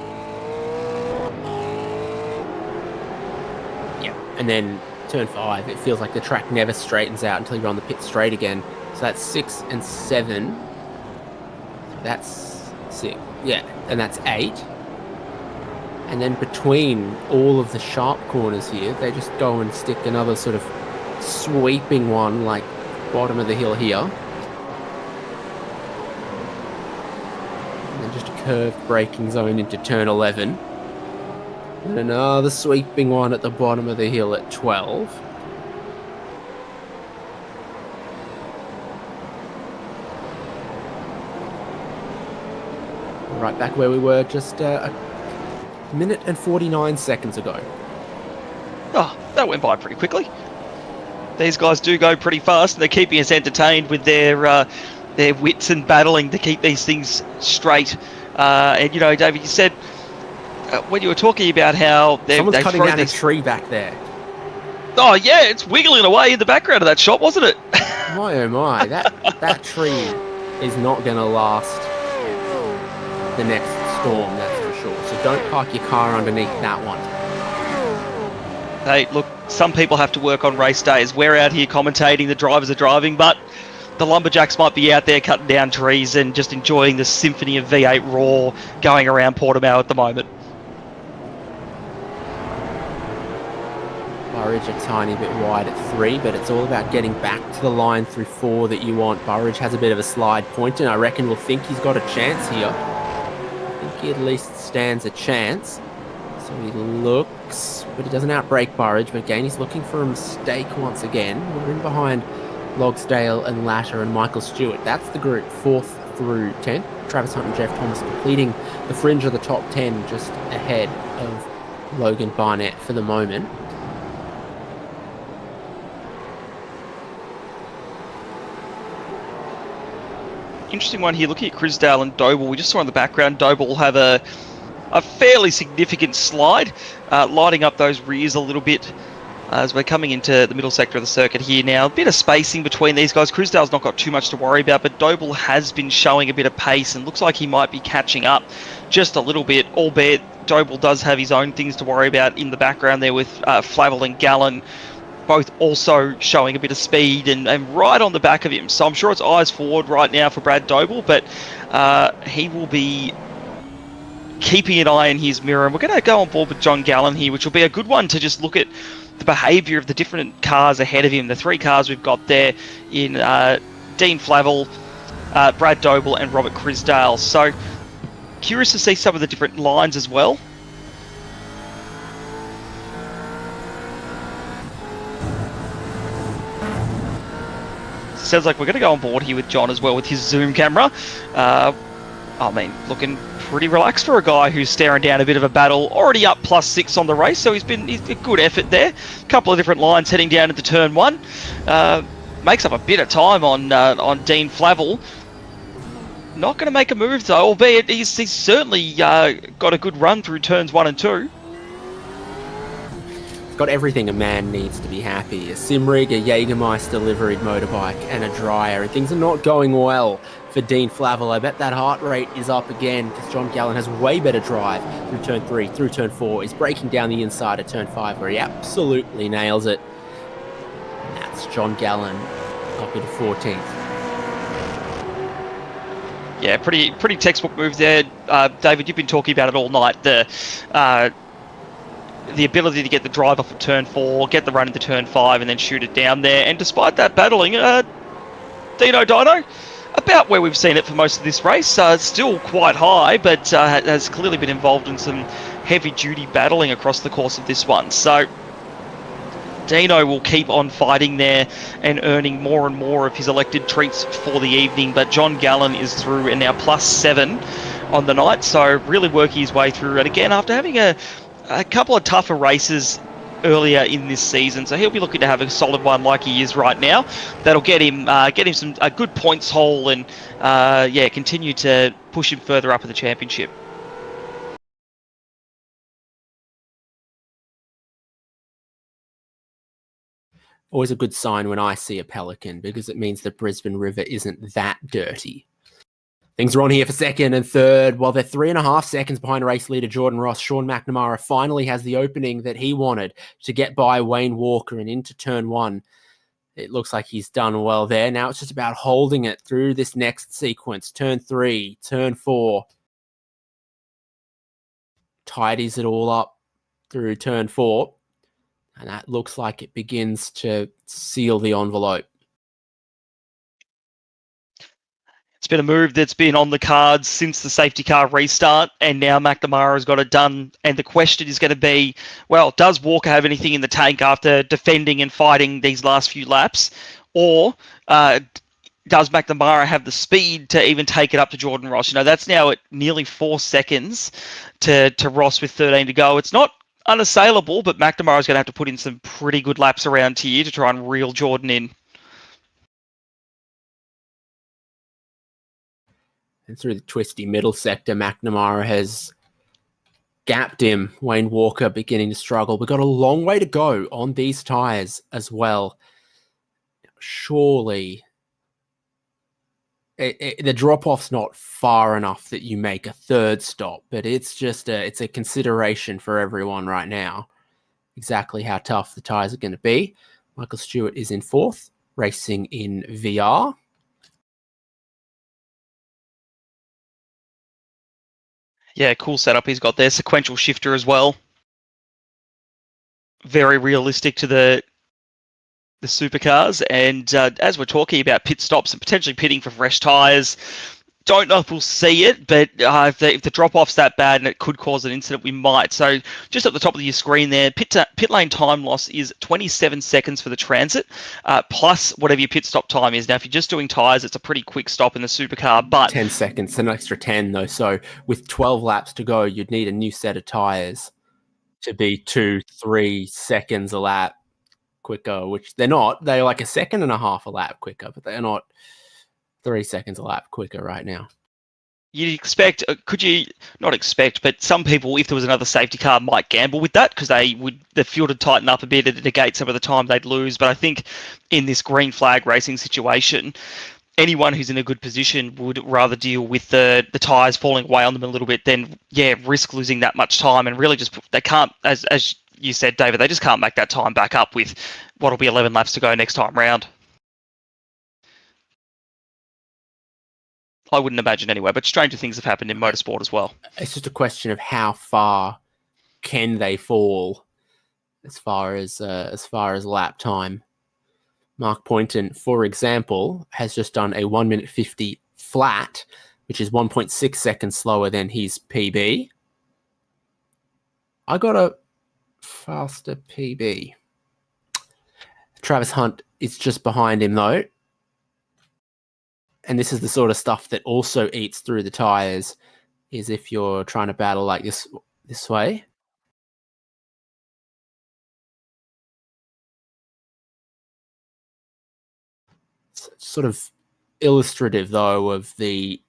Yeah, and then turn 5, it feels like the track never straightens out until you're on the pit straight again. So that's 6 and 7. That's 6. Yeah, and that's 8. And then between all of the sharp corners here, they just go and stick another sort of sweeping one, like bottom of the hill here. And then just a curved braking zone into turn 11. And another sweeping one at the bottom of the hill at 12. Right back where we were just a minute and 49 seconds ago. Oh, that went by pretty quickly. These guys do go pretty fast, and they're keeping us entertained with their wits and battling to keep these things straight. And, you know, David, you said when you were talking about how someone's cutting down a tree back there. Oh, yeah, it's wiggling away in the background of that shot, wasn't it? My, oh my, that tree is not going to last the next storm, that's for sure. So don't park your car underneath that one. Hey, look, some people have to work on race days. We're out here commentating, the drivers are driving, but the lumberjacks might be out there cutting down trees and just enjoying the symphony of V8 roar going around Portimao at the moment. Burridge a tiny bit wide at 3, but it's all about getting back to the line through 4 that you want. Burridge has a bit of a slide point, and I reckon we'll think he's got a chance here. I think he at least stands a chance. So he looks, but he doesn't outbrake Burridge, but again he's looking for a mistake once again. We're in behind Logsdale and Latter and Michael Stewart. That's the group 4th through 10th. Travis Hunt and Jeff Thomas completing the fringe of the top 10, just ahead of Logan Barnett for the moment. Interesting one here, looking at Crisdale and Doble. We just saw in the background Doble will have a fairly significant slide, lighting up those rears a little bit as we're coming into the middle sector of the circuit here now. A bit of spacing between these guys. Crisdale's not got too much to worry about, but Doble has been showing a bit of pace and looks like he might be catching up just a little bit, albeit Doble does have his own things to worry about in the background there with Flavel and Gallen, both also showing a bit of speed and right on the back of him. So I'm sure it's eyes forward right now for Brad Doble, but he will be keeping an eye in his mirror. And we're going to go on board with John Gallen here, which will be a good one to just look at the behaviour of the different cars ahead of him. The 3 cars we've got there in Dean Flavel, Brad Doble and Robert Crisdale. So curious to see some of the different lines as well. sounds like we're going to go on board here with John as well with his zoom camera. Looking pretty relaxed for a guy who's staring down a bit of a battle. Already up +6 on the race, so he's a good effort there. A couple of different lines heading down into turn 1. Makes up a bit of time on Dean Flavel. Not going to make a move though, albeit he's certainly got a good run through turns 1 and 2. Got everything a man needs to be happy. A sim rig, a Jägermeister liveried motorbike, and a dryer. And things are not going well for Dean Flavel. I bet that heart rate is up again because John Gallen has way better drive through turn 3, through turn 4. He's breaking down the inside at turn 5 where he absolutely nails it. And that's John Gallen up into 14th. Yeah, pretty textbook move there. David, you've been talking about it all night. The ability to get the drive off of turn 4, get the run into turn 5, and then shoot it down there. And despite that battling, Dino, about where we've seen it for most of this race. Still quite high, but has clearly been involved in some heavy-duty battling across the course of this one. So Dino will keep on fighting there and earning more and more of his elected treats for the evening. But John Gallen is through and now +7 on the night. So really working his way through. And again, after having a couple of tougher races earlier in this season, so he'll be looking to have a solid one like he is right now. That'll get him a good points haul and continue to push him further up in the championship. Always a good sign when I see a pelican because it means the Brisbane River isn't that dirty. Things are on here for second and third. While they're 3.5 seconds behind race leader Jordan Ross, Sean McNamara finally has the opening that he wanted to get by Wayne Walker and into turn 1. It looks like he's done well there. Now it's just about holding it through this next sequence. Turn 3, turn 4. Tidies it all up through turn 4. And that looks like it begins to seal the envelope. It's been a move that's been on the cards since the safety car restart, and now McNamara has got it done. And the question is going to be, well, does Walker have anything in the tank after defending and fighting these last few laps? Or does McNamara have the speed to even take it up to Jordan Ross? You know, that's now at nearly 4 seconds to Ross with 13 to go. It's not unassailable, but McNamara's going to have to put in some pretty good laps around here to try and reel Jordan in. And through the twisty middle sector, McNamara has gapped him. Wayne Walker beginning to struggle. We've got a long way to go on these tyres as well. Surely the drop-off's not far enough that you make a third stop, but it's a consideration for everyone right now. Exactly how tough the tyres are going to be. Michael Stewart is in 4th, racing in VR. Yeah, cool setup he's got there. Sequential shifter as well. Very realistic to the supercars. And as we're talking about pit stops and potentially pitting for fresh tyres, don't know if we'll see it, but if the drop-off's that bad and it could cause an incident, we might. So just at the top of your screen there, pit lane time loss is 27 seconds for the Transit, plus whatever your pit stop time is. Now, if you're just doing tyres, it's a pretty quick stop in the supercar, but 10 seconds, an extra 10 though. So with 12 laps to go, you'd need a new set of tyres to be 2-3 seconds a lap quicker, which they're not. They're like 1.5 seconds a lap quicker, but they're not 3 seconds a lap quicker right now. You'd expect, could you not expect, but some people, if there was another safety car, might gamble with that because the fuel would tighten up a bit to negate some of the time they'd lose. But I think in this green flag racing situation, anyone who's in a good position would rather deal with the tyres falling away on them a little bit than, risk losing that much time. And really they can't, as you said, David, they just can't make that time back up with what'll be 11 laps to go next time round. I wouldn't imagine anyway, but stranger things have happened in motorsport as well. It's just a question of how far can they fall as far as lap time. Mark Poynton, for example, has just done a 1 minute 50 flat, which is 1.6 seconds slower than his PB. I got a faster PB. Travis Hunt is just behind him though. and this is the sort of stuff that also eats through the tires, is if you're trying to battle like this way. It's sort of illustrative, though, of the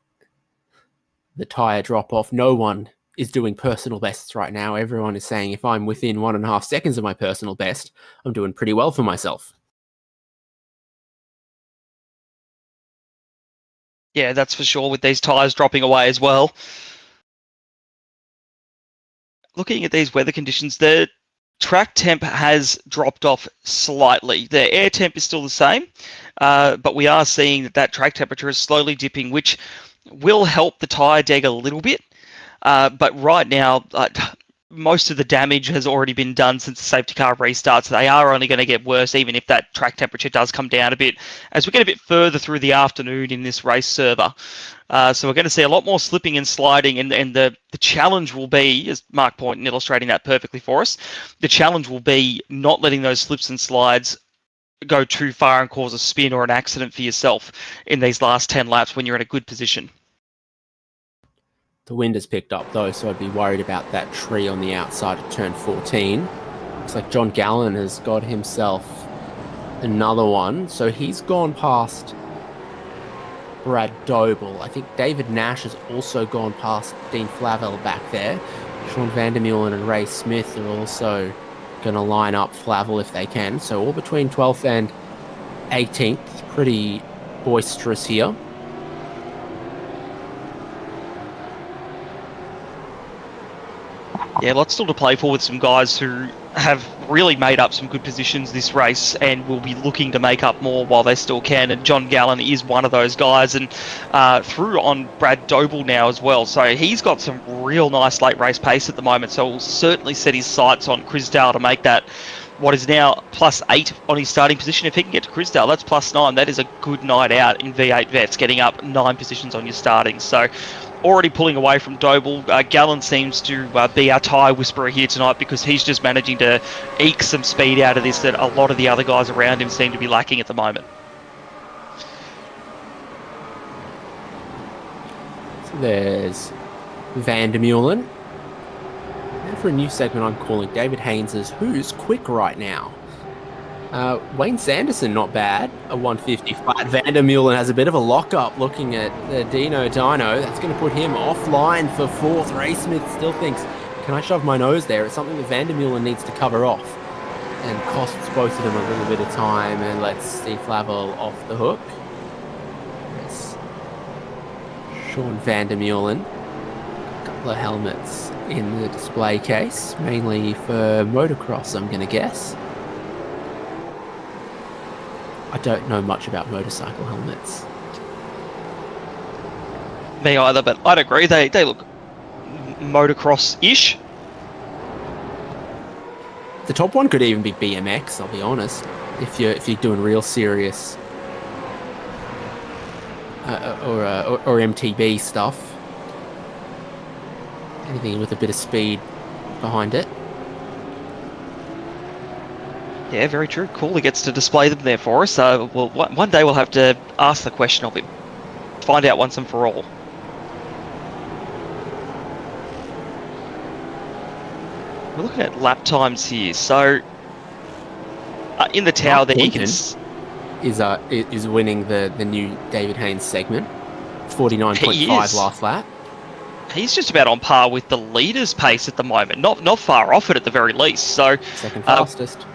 tire drop-off. No one is doing personal bests right now. Everyone is saying if I'm within 1.5 seconds of my personal best, I'm doing pretty well for myself. Yeah, that's for sure, with these tyres dropping away as well. Looking at these weather conditions, the track temp has dropped off slightly. The air temp is still the same, but we are seeing that track temperature is slowly dipping, which will help the tyre deg a little bit. But right now, most of the damage has already been done since the safety car restarts. They are only going to get worse, even if that track temperature does come down a bit as we get a bit further through the afternoon in this race server. So we're going to see a lot more slipping and sliding, and the challenge will be, as Mark Poynton illustrating that perfectly for us, the challenge will be not letting those slips and slides go too far and cause a spin or an accident for yourself in these last 10 laps when you're in a good position. The wind has picked up, though, so I'd be worried about that tree on the outside of turn 14. Looks like John Gallen has got himself another one. So he's gone past Brad Doble. I think David Nash has also gone past Dean Flavel back there. Sean Vandermeulen and Ray Smith are also going to line up Flavel if they can. So all between 12th and 18th. Pretty boisterous here. Yeah, lots still to play for with some guys who have really made up some good positions this race and will be looking to make up more while they still can. And John Gallen is one of those guys, and through on Brad Doble now as well. So he's got some real nice late race pace at the moment. So we'll certainly set his sights on Crisdale to make that what is now +8 on his starting position. If he can get to Crisdale, that's +9. That is a good night out in V8 Vets, getting up 9 positions on your starting. So already pulling away from Doble. Gallen seems to be our tyre whisperer here tonight, because he's just managing to eke some speed out of this that a lot of the other guys around him seem to be lacking at the moment. So there's Vandermeulen. Now for a new segment I'm calling David Haynes's Who's Quick Right Now. Wayne Sanderson, not bad, a 155. Vandermeulen has a bit of a lock-up looking at the Dino. That's going to put him offline for 4th. Ray Smith still thinks, can I shove my nose there? It's something that Vandermeulen needs to cover off, and costs both of them a little bit of time and lets Steve Flavel off the hook. Yes. Sean Vandermeulen. A couple of helmets in the display case, mainly for motocross, I'm going to guess. I don't know much about motorcycle helmets. Me either, but I'd agree. They look motocross-ish. The top one could even be BMX, I'll be honest. If you're doing real serious or MTB stuff. Anything with a bit of speed behind it. Yeah, very true. Cool. He gets to display them there for us. Well, one day we'll have to ask the question of him. Find out once and for all. We're looking at lap times here. So, in the tower there, you can... is winning the new David Haynes segment. 49.5 last lap. He's just about on par with the leader's pace at the moment. Not far off it at the very least. So, second fastest.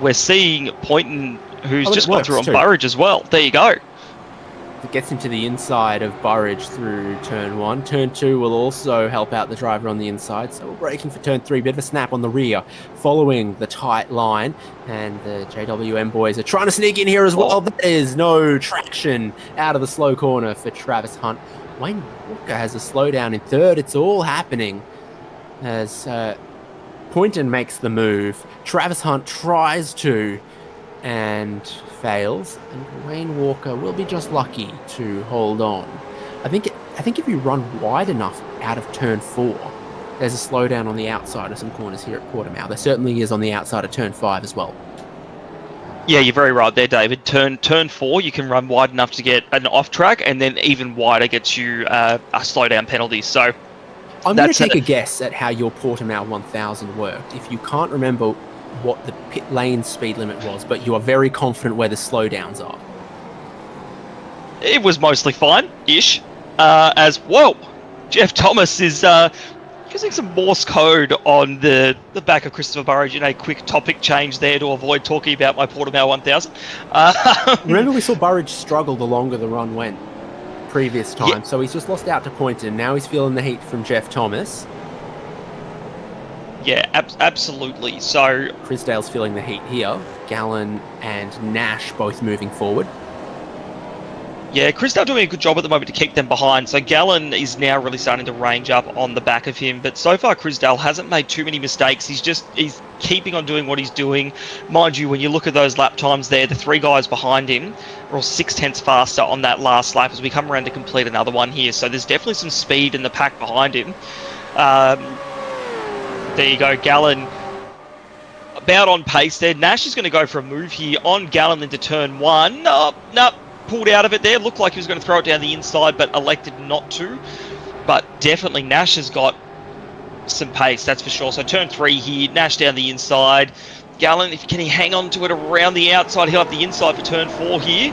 We're seeing Poynton, who's just gone through on Burridge as well. There you go. It gets him to the inside of Burridge through turn 1. Turn 2 will also help out the driver on the inside. So we're braking for turn 3. Bit of a snap on the rear, following the tight line. And the JWM boys are trying to sneak in here as well. There's no traction out of the slow corner for Travis Hunt. Wayne Walker has a slowdown in 3rd. It's all happening as Poynton makes the move. Travis Hunt tries to and fails, and Wayne Walker will be just lucky to hold on. I think if you run wide enough out of turn 4, there's a slowdown on the outside of some corners here at Portimao. There certainly is on the outside of turn 5 as well. Yeah, you're very right there, David. Turn 4, you can run wide enough to get an off track, and then even wider gets you a slowdown penalty. So I'm going to take a guess at how your Portimao 1000 worked. If you can't remember what the pit lane speed limit was, but you are very confident where the slowdowns are. It was mostly fine-ish. Whoa, Jeff Thomas is using some Morse code on the back of Christopher Burridge in a quick topic change there to avoid talking about my Portimao 1000. Remember, we saw Burridge struggle the longer the run went previous time, yeah. So he's just lost out to Poynton. Now he's feeling the heat from Jeff Thomas. Yeah, absolutely. So Crisdale's feeling the heat here. Gallen and Nash both moving forward. Yeah, Crisdale doing a good job at the moment to keep them behind. So Gallen is now really starting to range up on the back of him. But so far, Crisdale hasn't made too many mistakes. He's keeping on doing what he's doing. Mind you, when you look at those lap times there, the 3 guys behind him are all 6/10 faster on that last lap as we come around to complete another one here. So there's definitely some speed in the pack behind him. There you go, Gallen about on pace there. Nash is going to go for a move here on Gallen into turn 1. Nope. Pulled out of it there. Looked like he was going to throw it down the inside, but elected not to. But definitely Nash has got some pace, that's for sure. So turn 3 here, Nash down the inside. Gallen, can he hang on to it around the outside? He'll have the inside for turn 4 here.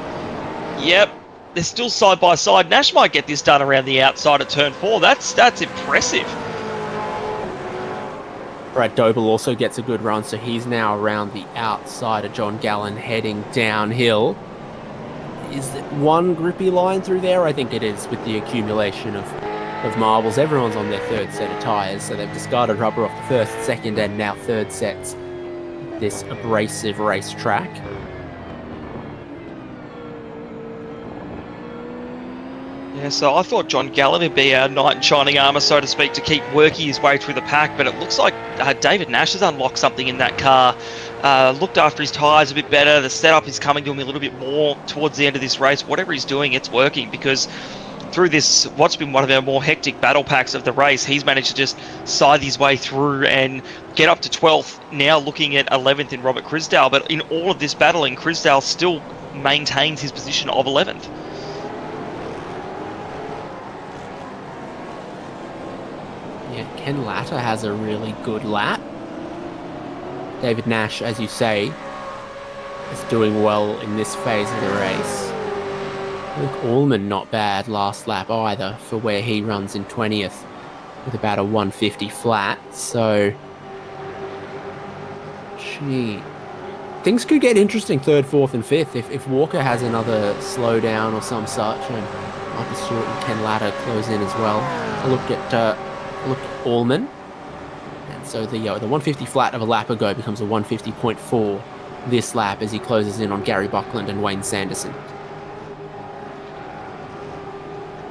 Yep, they're still side by side. Nash might get this done around the outside at turn 4. That's impressive. Brad Doble also gets a good run, so he's now around the outside of John Gallen heading downhill. Is it one grippy line through there? I think it is, with the accumulation of marbles. Everyone's on their 3rd set of tyres, so they've discarded rubber off the 1st, 2nd, and now 3rd sets. This abrasive racetrack. Yeah, so I thought John Gallen would be our knight in shining armour, so to speak, to keep working his way through the pack, but it looks like David Nash has unlocked something in that car. Looked after his tyres a bit better. The setup is coming to him a little bit more towards the end of this race. Whatever he's doing, it's working, because through this, what's been one of our more hectic battle packs of the race, he's managed to just scythe his way through and get up to 12th, now looking at 11th in Robert Crisdale. But in all of this battling, Crisdale still maintains his position of 11th. Yeah, Ken Latta has a really good lap. David Nash, as you say, is doing well in this phase of the race. Luke Allman, not bad last lap either, for where he runs in 20th with about a 150 flat. So, things could get interesting 3rd, 4th, and 5th if Walker has another slowdown or some such, and Michael Stewart and Ken Latta close in as well. A look at Allman. And so the 150 flat of a lap ago becomes a 150.4 this lap as he closes in on Gary Buckland and Wayne Sanderson.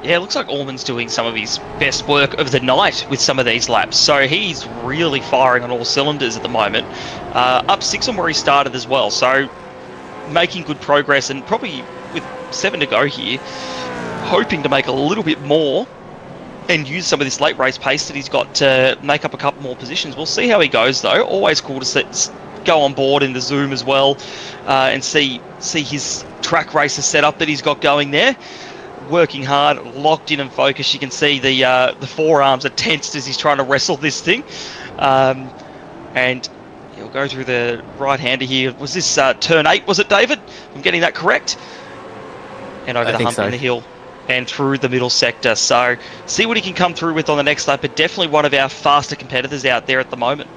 Yeah, it looks like Allman's doing some of his best work of the night with some of these laps. So he's really firing on all cylinders at the moment. Up 6 on where he started as well. So making good progress, and probably with 7 to go here, hoping to make a little bit more and use some of this late race pace that he's got to make up a couple more positions. We'll see how he goes, though. Always cool to go on board in the Zoom as well and see his track racer setup that he's got going there. Working hard, locked in and focused. You can see the forearms are tensed as he's trying to wrestle this thing. And he'll go through the right-hander here. Was this turn 8, was it, David? I'm getting that correct. And over the hump in the hill and through the middle sector. So see what he can come through with on the next lap, but definitely one of our faster competitors out there at the moment.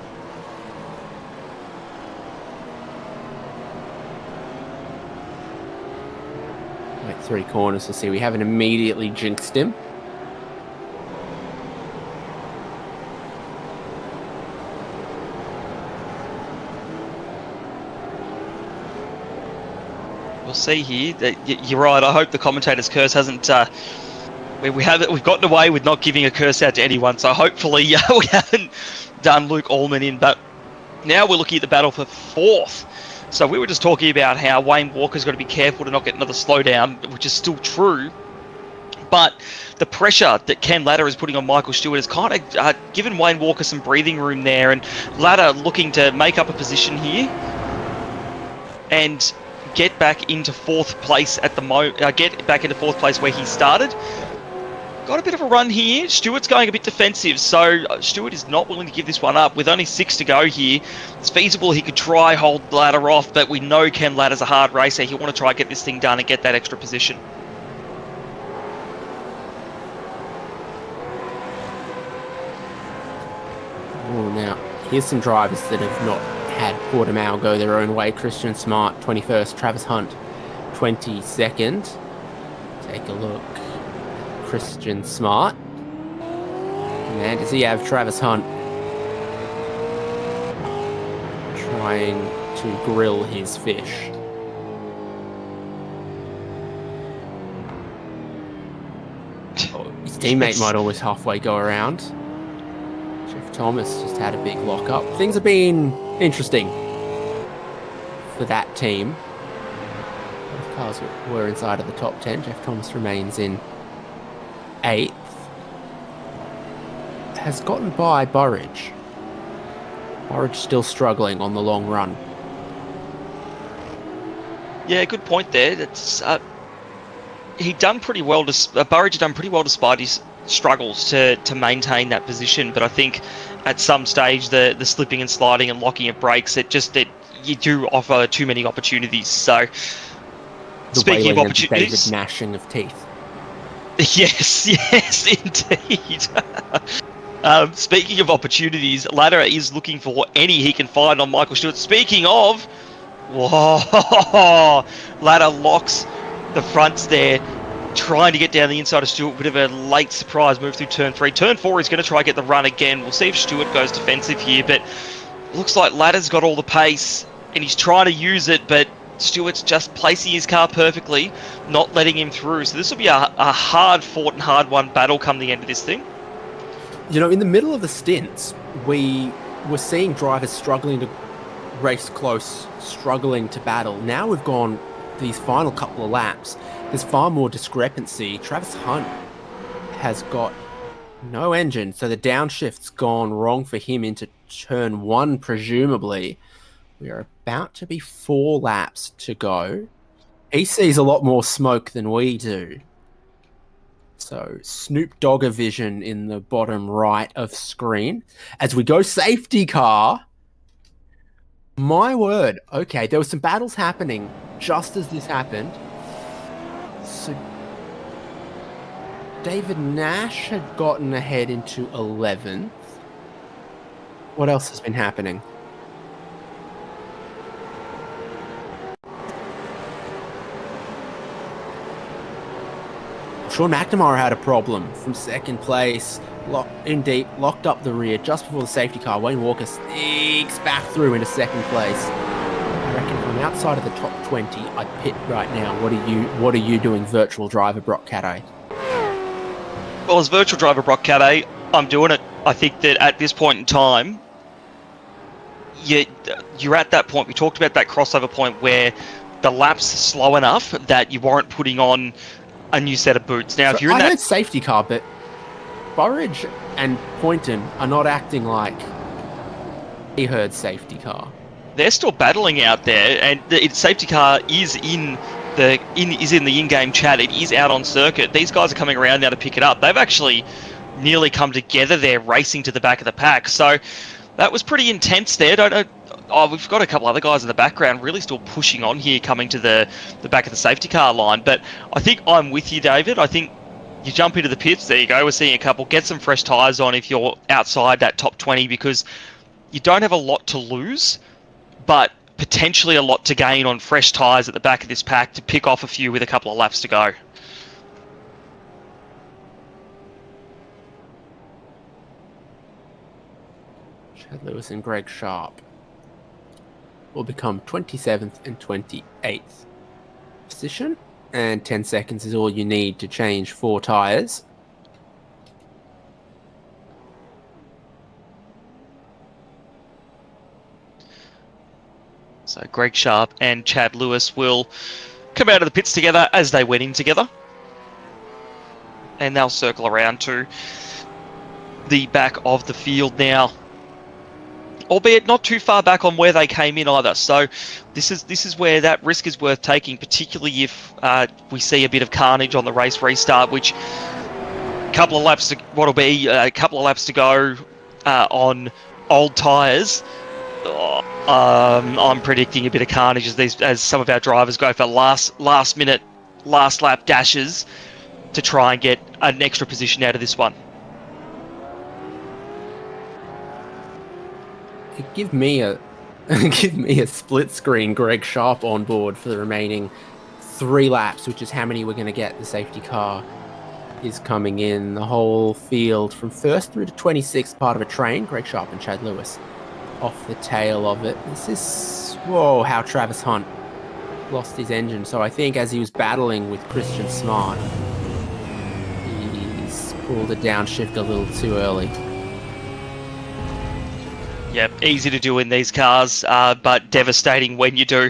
Wait, 3 corners to see. We haven't immediately jinxed him. We'll see here. You're right. I hope the commentator's curse hasn't. We've gotten away with not giving a curse out to anyone. So hopefully we haven't done Luke Allman in. But now we're looking at the battle for 4th. So we were just talking about how Wayne Walker's got to be careful to not get another slowdown, which is still true. But the pressure that Ken Latta is putting on Michael Stewart has kind of given Wayne Walker some breathing room there, and Latta looking to make up a position here. and get back into fourth place at the get back into fourth place where he started. Got a bit of a run here. Stewart's going a bit defensive, so Stewart is not willing to give this one up. With only 6 to go here, it's feasible he could try hold Ladder off, but we know Ken Ladder's a hard racer. He'll want to try get this thing done and get that extra position. Oh, now, here's some drivers that have not had Portimao go their own way. Christian Smart, 21st. Travis Hunt, 22nd. Take a look. Christian Smart. Man, does he have Travis Hunt trying to grill his fish? Oh, his teammate might almost halfway go around. Jeff Thomas just had a big lock-up. Things have been interesting for that team. Both cars were inside of the top 10. Jeff Thomas remains in 8th. Has gotten by Burridge. Burridge still struggling on the long run. Yeah, good point there. It's he'd done pretty well. Burridge had done pretty well despite his struggles to maintain that position. But I think at some stage the slipping and sliding and locking of brakes, you do offer too many opportunities. So speaking of opportunities, David gnashing of teeth. Yes, indeed. Speaking of opportunities, Ladder is looking for any he can find on Michael Stewart. Speaking of, whoa, Ladder locks the fronts there, trying to get down the inside of Stewart. Bit of a late surprise move through turn 3. Turn 4, he's going to try to get the run again. We'll see if Stewart goes defensive here, but looks like Ladder's got all the pace, and he's trying to use it, but Stewart's just placing his car perfectly, not letting him through. So this will be a hard-fought and hard-won battle come the end of this thing. You know, in the middle of the stints, we were seeing drivers struggling to race close, struggling to battle. Now we've gone these final couple of laps. There's far more discrepancy. Travis Hunt has got no engine, so the downshift's gone wrong for him into turn 1, presumably. We are about to be 4 laps to go. He sees a lot more smoke than we do. So Snoop Dogger vision in the bottom right of screen. As we go safety car. My word. Okay, there were some battles happening just as this happened. So David Nash had gotten ahead into 11th. What else has been happening? Sean McNamara had a problem from 2nd place, in deep, locked up the rear just before the safety car. Wayne Walker sneaks back through into 2nd place. I reckon from outside of the top 20, I'd pit right now. What are you doing, virtual driver Brock Cadday? Well, as virtual driver Brock Cadday, I'm doing it. I think that at this point in time, you're at that point. We talked about that crossover point where the lap's slow enough that you weren't putting on a new set of boots. Now, if you're in that safety car, but Burridge and Poynton are not acting like he heard safety car. They're still battling out there, and the safety car is in the in-game chat. It is out on circuit. These guys are coming around now to pick it up. They've actually nearly come together there, racing to the back of the pack. So that was pretty intense there. We've got a couple other guys in the background really still pushing on here, coming to the back of the safety car line. But I think I'm with you, David. I think you jump into the pits. There you go. We're seeing a couple. Get some fresh tyres on if you're outside that top 20, because you don't have a lot to lose, but potentially a lot to gain on fresh tyres at the back of this pack to pick off a few with a couple of laps to go. Chad Lewis and Greg Sharp will become 27th and 28th position, and 10 seconds is all you need to change 4 tyres. So Greg Sharp and Chad Lewis will come out of the pits together as they went in together, and they'll circle around to the back of the field now. albeit not too far back on where they came in either. So this is where that risk is worth taking, particularly if we see a bit of carnage on the race restart, which a couple of laps to go on old tyres. I'm predicting a bit of carnage as some of our drivers go for last lap dashes to try and get an extra position out of this one. Give me a split screen Greg Sharp on board for the remaining 3 laps, which is how many we're going to get. The safety car is coming in. The whole field from 1st through to 26th, part of a train. Greg Sharp and Chad Lewis off the tail of it. This is, whoa, how Travis Hunt lost his engine. So I think as he was battling with Christian Smart, he's pulled a downshift a little too early. Yeah, easy to do in these cars, but devastating when you do.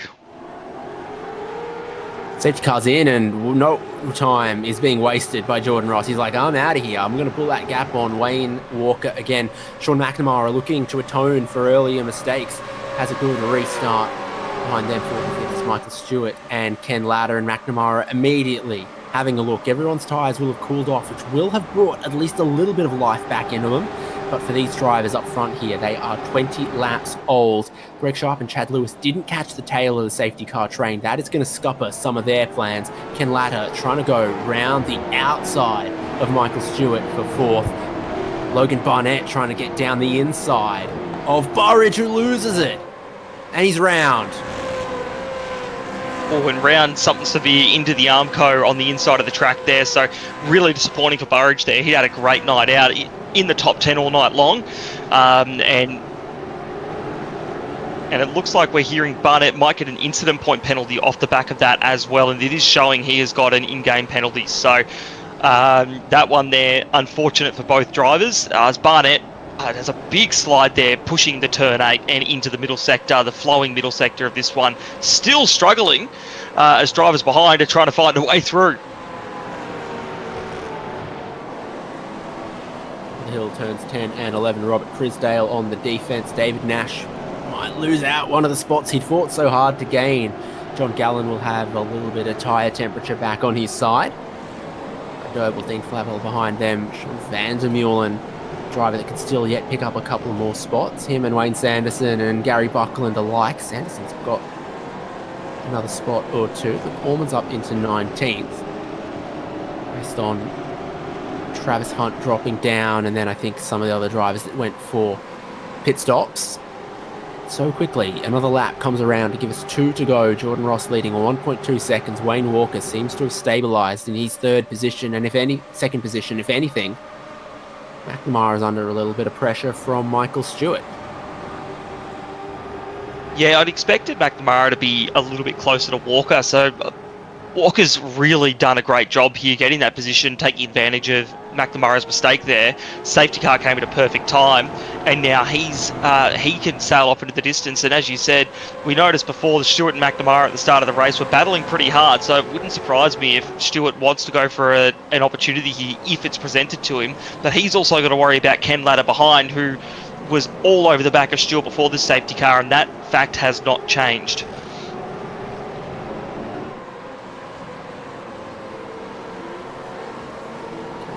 Safety car's in, and no time is being wasted by Jordan Ross. He's like, I'm out of here. I'm going to pull that gap on Wayne Walker again. Sean McNamara looking to atone for earlier mistakes. Has a good restart. Behind them, 45th is Michael Stewart and Ken Latta, and McNamara immediately having a look. Everyone's tyres will have cooled off, which will have brought at least a little bit of life back into them. But for these drivers up front here, they are 20 laps old. Greg Sharp and Chad Lewis didn't catch the tail of the safety car train. That is going to scupper some of their plans. Ken Latta trying to go round the outside of Michael Stewart for 4th. Logan Barnett trying to get down the inside of Burridge, who loses it. And he's round. And round something severe into the Armco on the inside of the track there. So really disappointing for Burridge there. He had a great night out in the top 10 all night long. And it looks like we're hearing Barnett might get an incident point penalty off the back of that as well. And it is showing he has got an in-game penalty. So that one there, unfortunate for both drivers. As Barnett has a big slide there, pushing the turn 8 and into the middle sector, the flowing middle sector of this one. Still struggling as drivers behind are trying to find a way through. Hill turns 10 and 11. Robert Crisdale on the defense. David Nash might lose out one of the spots he'd fought so hard to gain. John Gallen will have a little bit of tyre temperature back on his side. Doble, Dean Flavel behind them. Sean Vandermeulen, driver that can still yet pick up a couple more spots. Him and Wayne Sanderson and Gary Buckland alike. Sanderson's got another spot or two. The Allman's up into 19th. Based on Travis Hunt dropping down, and then I think some of the other drivers that went for pit stops so quickly. Another lap comes around to give us 2 to go. Jordan Ross leading on 1.2 seconds. Wayne Walker seems to have stabilised in his 3rd position, and second position, if anything. McNamara is under a little bit of pressure from Michael Stewart. Yeah, I'd expected McNamara to be a little bit closer to Walker, so Walker's really done a great job here getting that position, taking advantage of McNamara's mistake there. Safety car came at a perfect time, and now he can sail off into the distance. And as you said, we noticed before, the Stewart and McNamara at the start of the race were battling pretty hard, so it wouldn't surprise me if Stewart wants to go for an opportunity here if it's presented to him. But he's also got to worry about Ken Latta behind, who was all over the back of Stewart before this safety car, and that fact has not changed.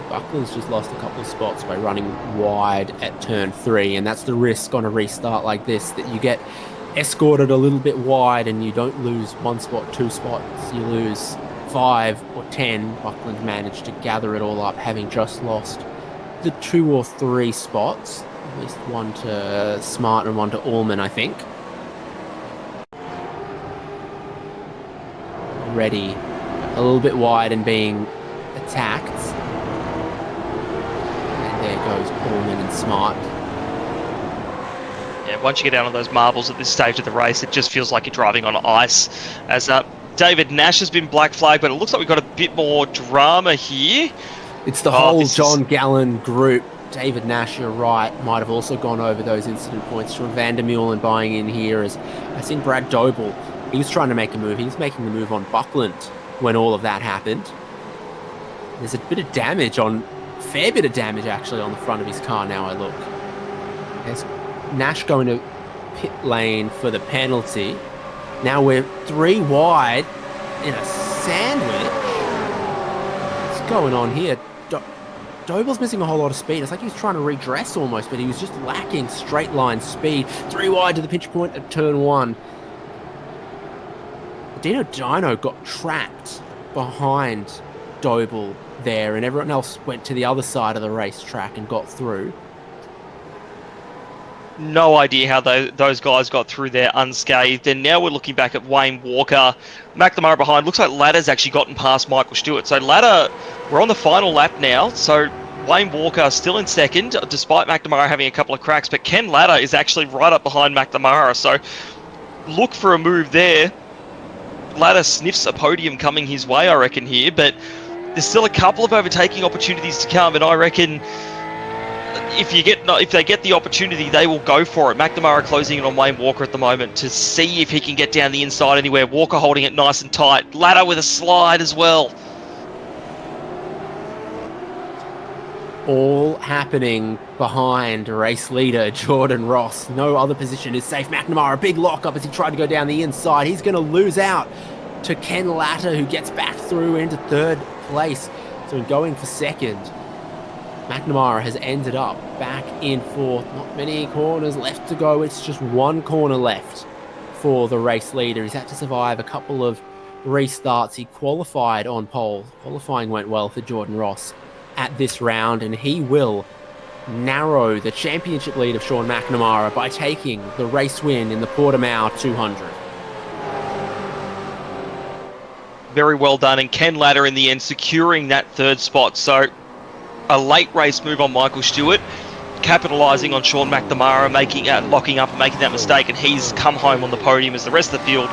Buckland's just lost a couple of spots by running wide at turn 3, and that's the risk on a restart like this, that you get escorted a little bit wide and you don't lose 1 spot, 2 spots, you lose 5 or 10. Buckland managed to gather it all up, having just lost the 2 or 3 spots, at least 1 to Smart and 1 to Allman, I think. Already a little bit wide and being attacked. There goes Allman and Smart. Yeah, once you get down on those marbles at this stage of the race, it just feels like you're driving on ice. As David Nash has been black flagged, but it looks like we've got a bit more drama here. It's the whole John Gallen group. David Nash, you're right, might have also gone over those incident points. Sean Vandermeulen buying in here. As I think Brad Doble, he was trying to make a move. He was making the move on Buckland when all of that happened. There's a bit of damage on... fair bit of damage actually on the front of his car now I look. There's Nash going to pit lane for the penalty. Now we're 3 wide in a sandwich. What's going on here? Doble's missing a whole lot of speed. It's like he was trying to redress almost, but he was just lacking straight line speed. 3 wide to the pinch point at turn 1. Dino got trapped behind Doble there, and everyone else went to the other side of the racetrack and got through. No idea how those guys got through there unscathed. And now we're looking back at Wayne Walker. McNamara behind. Looks like Ladder's actually gotten past Michael Stewart. So Ladder, we're on the final lap now. So Wayne Walker still in second, despite McNamara having a couple of cracks. But Ken Ladder is actually right up behind McNamara. So look for a move there. Ladder sniffs a podium coming his way, I reckon, here. But there's still a couple of overtaking opportunities to come. And I reckon if they get the opportunity, they will go for it. McNamara closing in on Wayne Walker at the moment to see if he can get down the inside anywhere. Walker holding it nice and tight. Ladder with a slide as well. All happening behind race leader Jordan Ross. No other position is safe. McNamara, big lock-up as he tried to go down the inside. He's going to lose out to Ken Latter, who gets back through into third place. So going for second. McNamara has ended up back in fourth. Not many corners left to go. It's just 1 corner left for the race leader. He's had to survive a couple of restarts. He qualified on pole. Qualifying went well for Jordan Ross at this round, and he will narrow the championship lead of Sean McNamara by taking the race win in the Portimao 200. Very well done, and Ken Ladder in the end securing that third spot. So a late race move on Michael Stewart, capitalising on Sean McNamara locking up and making that mistake, and he's come home on the podium as the rest of the field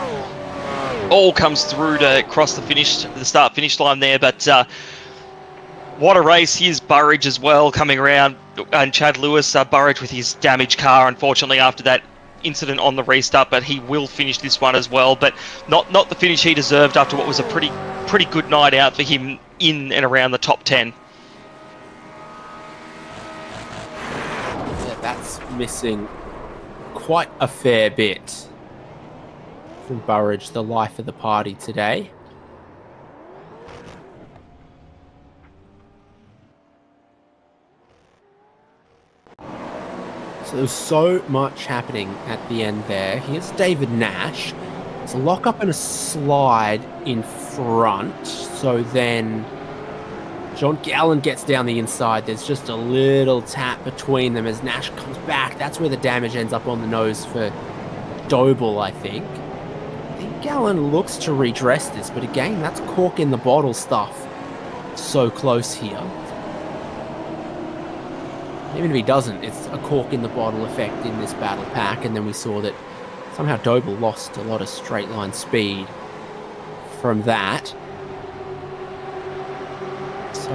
all comes through to cross the start-finish line there. But what a race. Here's Burridge as well coming around, and Chad Lewis, Burridge with his damaged car, unfortunately, after that incident on the restart, but he will finish this one as well. But not the finish he deserved after what was a pretty good night out for him in and around the top 10. Yeah, that's missing quite a fair bit from Burridge, the life of the party today. So there's so much happening at the end there. Here's David Nash. It's a lock up and a slide in front. So then John Gallen gets down the inside. There's just a little tap between them as Nash comes back. That's where the damage ends up on the nose for Doble, I think. I think Gallen looks to redress this, but again, that's cork in the bottle stuff. So close here. Even if he doesn't, it's a cork in the bottle effect in this battle pack. And then we saw that somehow Doble lost a lot of straight line speed from that. So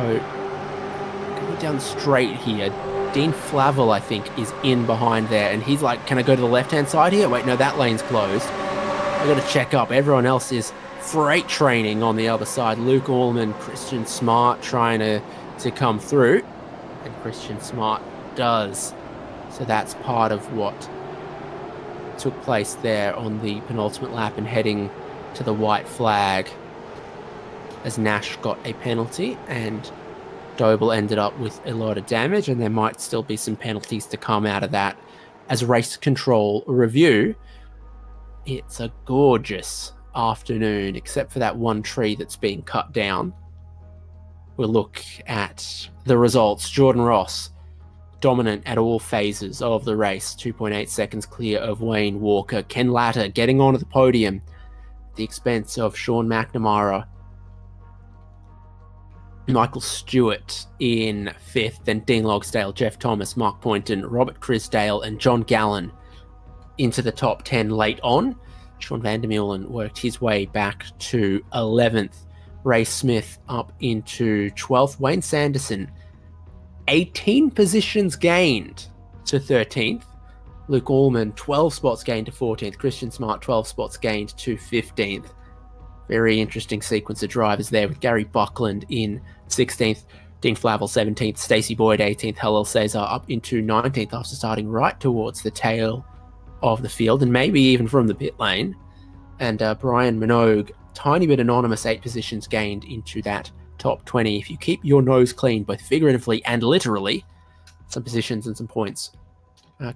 going down straight here, Dean Flavel, I think, is in behind there. And he's like, can I go to the left-hand side here? Wait, no, that lane's closed. I've got to check up. Everyone else is freight training on the other side. Luke Allman, Christian Smart trying to come through. And Christian Smart does. So that's part of what took place there on the penultimate lap and heading to the white flag as Nash got a penalty and Doble ended up with a lot of damage, and there might still be some penalties to come out of that as race control review. It's a gorgeous afternoon except for that one tree that's being cut down. We'll look at the results. Jordan Ross, dominant at all phases of the race, 2.8 seconds clear of Wayne Walker. Ken Latter getting onto the podium at the expense of Sean McNamara. Michael Stewart in fifth, then Dean Logsdale, Jeff Thomas, Mark Poynton, Robert Crisdale, and John Gallen into the top 10 late on. Sean Vandermeulen worked his way back to 11th. Ray Smith up into 12th. Wayne Sanderson, 18 positions gained to 13th. Luke Allman, 12 spots gained to 14th. Christian Smart, 12 spots gained to 15th. Very interesting sequence of drivers there with Gary Buckland in 16th. Dean Flavel 17th, Stacey Boyd 18th, Hillel Cesar up into 19th after starting right towards the tail of the field and maybe even from the pit lane. And Brian Minogue, tiny bit anonymous, 8 positions gained into that top 20. If you keep your nose clean, both figuratively and literally, some positions and some points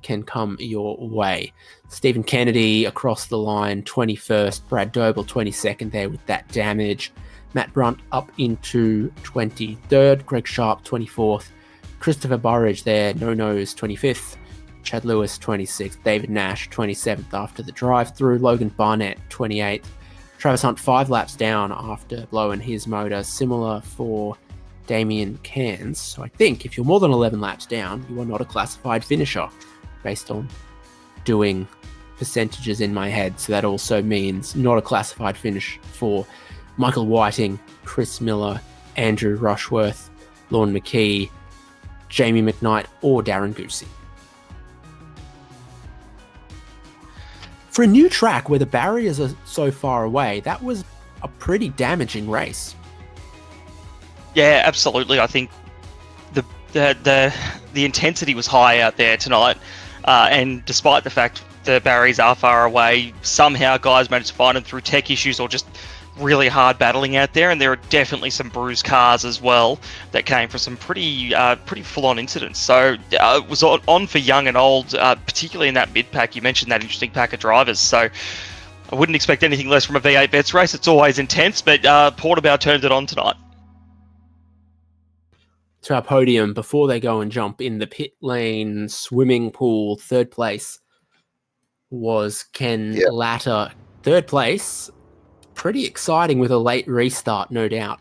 can come your way. Stephen Kennedy across the line, 21st. Brad Doble, 22nd there with that damage. Matt Brunt up into 23rd. Greg Sharp, 24th. Christopher Burridge there, no nose, 25th. Chad Lewis, 26th. David Nash, 27th after the drive-through. Logan Barnett, 28th. Travis Hunt, 5 laps down after blowing his motor. Similar for Damien Cairns. So I think if you're more than 11 laps down, you are not a classified finisher based on doing percentages in my head. So that also means not a classified finish for Michael Whiting, Chris Miller, Andrew Rushworth, Lorne McKee, Jamie McKnight, or Darren Goosey. For a new track where the barriers are so far away, that was a pretty damaging race. Yeah, absolutely. I think the intensity was high out there tonight, and despite the fact the barriers are far away, somehow guys managed to find them through tech issues or just really hard battling out there. And there are definitely some bruised cars as well that came from some pretty full-on incidents. So it was on for young and old, particularly in that mid-pack. You mentioned that interesting pack of drivers. So I wouldn't expect anything less from a V8 Vets race. It's always intense, but Portobello turned it on tonight. To our podium, before they go and jump in the pit lane swimming pool, third place was Ken Latter. Third place, pretty exciting with a late restart, no doubt.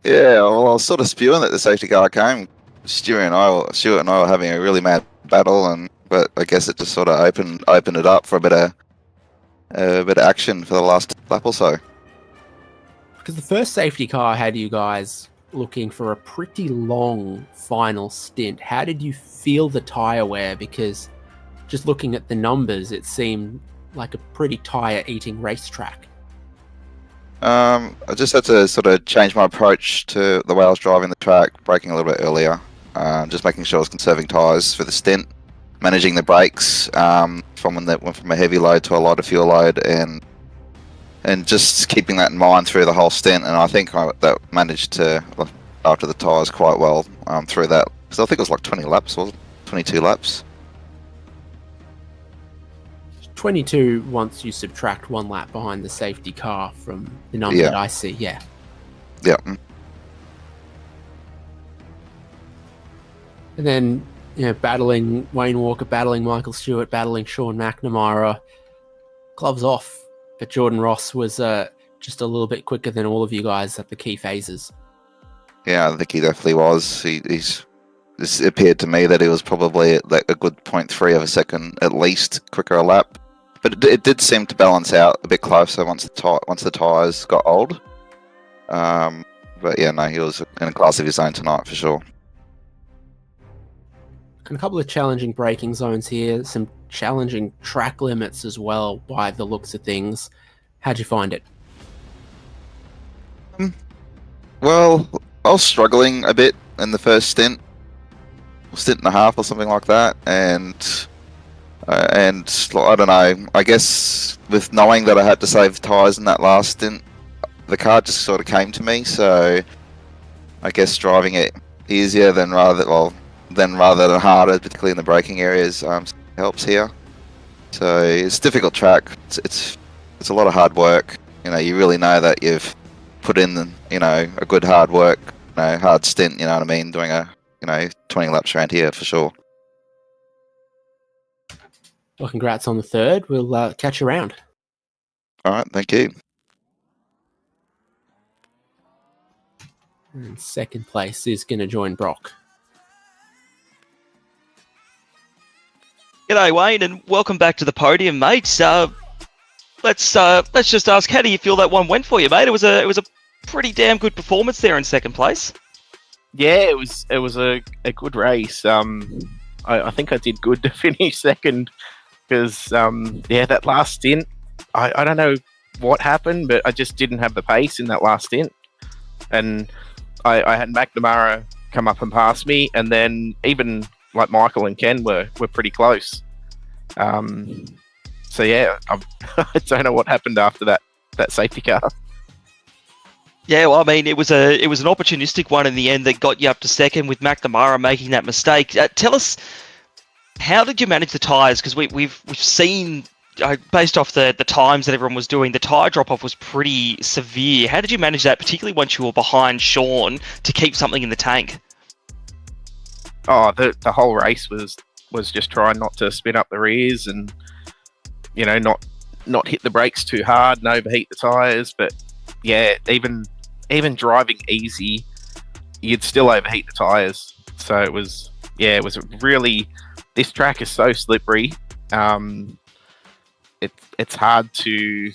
Yeah, well, I was sort of spewing that the safety car came. Stuart and I were having a really mad battle, but I guess it just sort of opened it up for a bit of action for the last lap or so. Because the first safety car had you guys looking for a pretty long final stint. How did you feel the tyre wear? Because just looking at the numbers, it seemed like a pretty tyre-eating racetrack. I just had to sort of change my approach to the way I was driving the track, braking a little bit earlier, just making sure I was conserving tyres for the stint, managing the brakes from when that went from a heavy load to a lighter fuel load, and just keeping that in mind through the whole stint. And I think that managed to look after the tyres quite well through that, because I think it was like 20 laps, wasn't it? 22 laps. 22 once you subtract 1 lap behind the safety car from the number that I see, yeah. And then, battling Wayne Walker, battling Michael Stewart, battling Sean McNamara, gloves off. But Jordan Ross was just a little bit quicker than all of you guys at the key phases. Yeah, I think he definitely was. It appeared to me that he was probably at like a good 0.3 of a second at least quicker a lap. But it did seem to balance out a bit closer once the tyres got old. But yeah, no, he was in a class of his own tonight for sure. And a couple of challenging braking zones here, some challenging track limits as well by the looks of things. How'd you find it? Well, I was struggling a bit in the first stint and a half or something like that, and I don't know, I guess with knowing that I had to save tyres in that last stint, the car just sort of came to me, so I guess driving it easier rather than harder, particularly in the braking areas, helps here. So it's a difficult track. It's a lot of hard work. You really know that you've put in a good hard work, hard stint. You know what I mean? Doing 20 laps around here for sure. Well, congrats on the third. We'll catch you around. All right, thank you. And second place is going to join Brock. G'day, Wayne, and welcome back to the podium, mate. Let's just ask, how do you feel that one went for you, mate? It was a pretty damn good performance there in second place. Yeah, it was a good race. I think I did good to finish second because that last stint, I don't know what happened, but I just didn't have the pace in that last stint, and I had McNamara come up and pass me, and then even like Michael and Ken were pretty close. So yeah, I don't know what happened after that safety car. Yeah, well, I mean, it was an opportunistic one in the end that got you up to second with McNamara making that mistake. Tell us, how did you manage the tyres? Because we've seen, based off the times that everyone was doing, the tyre drop-off was pretty severe. How did you manage that, particularly once you were behind Sean, to keep something in the tank? Oh, the whole race was just trying not to spin up the rears and, you know, not hit the brakes too hard and overheat the tyres. But yeah, even driving easy, you'd still overheat the tyres. So it was really, this track is so slippery. It's hard to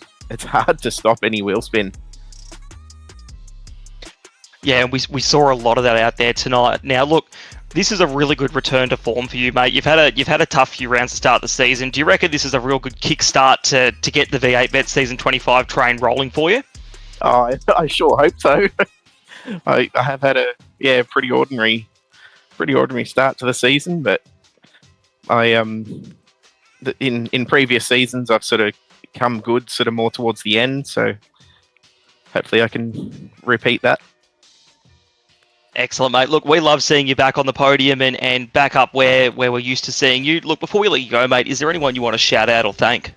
stop any wheel spin. Yeah, and we saw a lot of that out there tonight. Now, look, this is a really good return to form for you, mate. You've had a tough few rounds to start the season. Do you reckon this is a real good kickstart to get the V8 Vets Season 25 train rolling for you? Oh, I sure hope so. I have had a pretty ordinary start to the season, but in previous seasons I've sort of come good sort of more towards the end, so hopefully I can repeat that. Excellent, mate. Look, we love seeing you back on the podium and back up where we're used to seeing you. Look, before we let you go, mate, is there anyone you want to shout out or thank?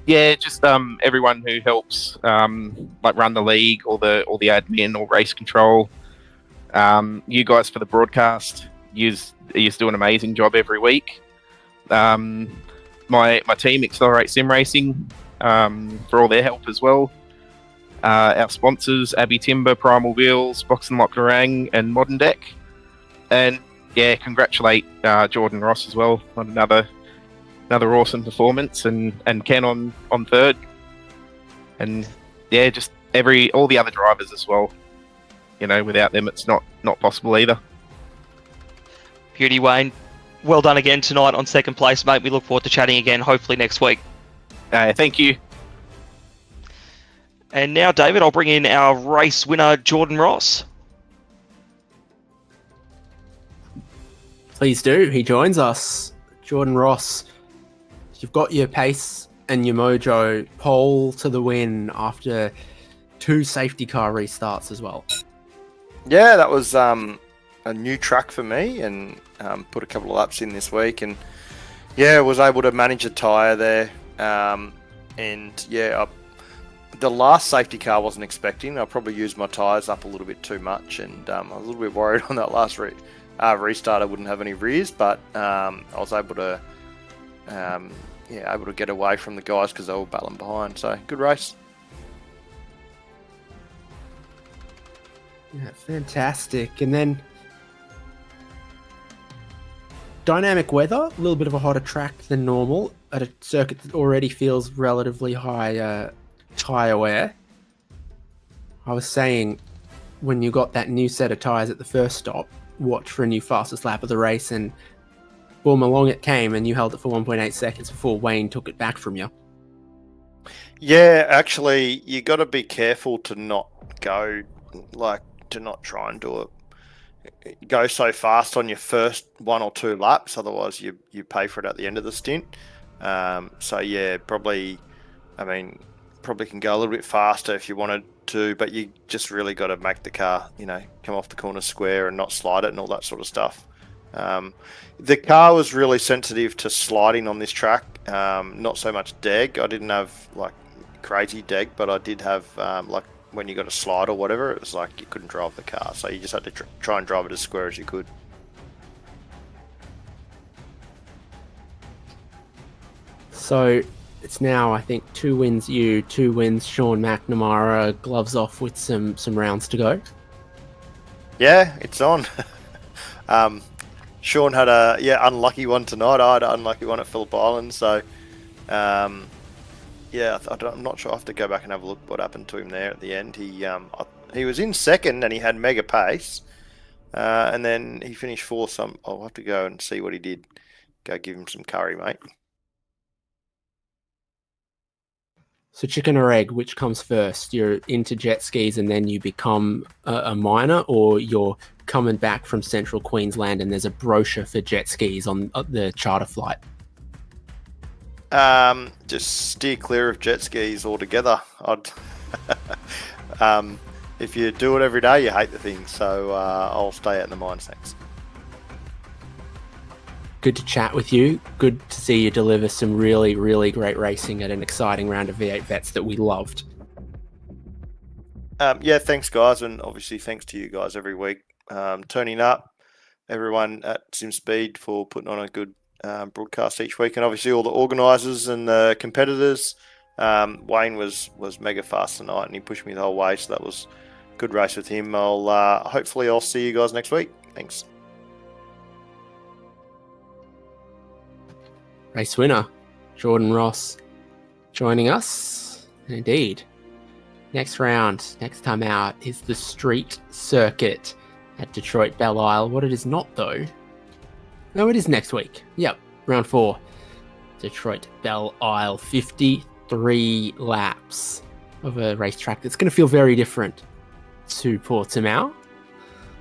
Yeah, just everyone who helps like run the league or the admin or race control. You guys for the broadcast. You do an amazing job every week. My team, Accelerate Sim Racing, for all their help as well. Our sponsors, Abbey Timber, Primal Wheels, Box and Lock Lorang, and Modern Deck. And yeah, congratulate Jordan Ross as well on another awesome performance, and Ken on third. And yeah, just all the other drivers as well. You know, without them it's not possible either. Beauty, Wayne. Well done again tonight on second place, mate. We look forward to chatting again, hopefully next week. Thank you. And now, David, I'll bring in our race winner, Jordan Ross. Please do. He joins us. Jordan Ross, you've got your pace and your mojo, pole to the win after 2 safety car restarts as well. Yeah, that was a new track for me, and put a couple of laps in this week, and yeah, was able to manage a tyre there. And yeah, the last safety car I wasn't expecting. I probably used my tyres up a little bit too much, and I was a little bit worried on that last restart I wouldn't have any rears, but I was able to get away from the guys because they were battling behind. So good race. Yeah, fantastic. And then dynamic weather, a little bit of a hotter track than normal at a circuit that already feels relatively high tyre wear. I was saying, when you got that new set of tyres at the first stop, watch for a new fastest lap of the race, and boom, along it came, and you held it for 1.8 seconds before Wayne took it back from you. Yeah, actually, you got to be careful to not try and go so fast on your first 1 or 2 laps, otherwise you pay for it at the end of the stint. So yeah, probably can go a little bit faster if you wanted to, but you just really got to make the car, come off the corner square and not slide it and all that sort of stuff. The car was really sensitive to sliding on this track, not so much deg. I didn't have like crazy deg, but I did have like when you got a slide or whatever, it was like you couldn't drive the car, so you just had to try and drive it as square as you could. So it's now, I think, 2 wins you, 2 wins Sean McNamara, gloves off with some rounds to go. Yeah, it's on. Sean had a unlucky one tonight. I had an unlucky one at Phillip Island, so I'm not sure. I have to go back and have a look what happened to him there at the end. He was in second and he had mega pace, and then he finished 4th. I'll have to go and see what he did. Go give him some curry, mate. So chicken or egg, which comes first? You're into jet skis and then you become a miner, or you're coming back from central Queensland and there's a brochure for jet skis on the charter flight? Just steer clear of jet skis altogether. If you do it every day, you hate the thing. So I'll stay out in the mines, thanks. Good to chat with you. Good to see you deliver some really, really great racing at an exciting round of V8 Vets that we loved. Yeah, thanks, guys. And obviously, thanks to you guys every week. Turning up, everyone at SimSpeed for putting on a good broadcast each week. And obviously, all the organisers and the competitors. Wayne was mega fast tonight and he pushed me the whole way. So that was a good race with him. Hopefully, I'll see you guys next week. Thanks. Race winner, Jordan Ross, joining us. Indeed. Next round, next time out, is the street circuit at Detroit Belle Isle. What it is not, though. No, it is next week. Yep, round 4. Detroit Belle Isle. 53 laps of a racetrack that's going to feel very different to Portimao.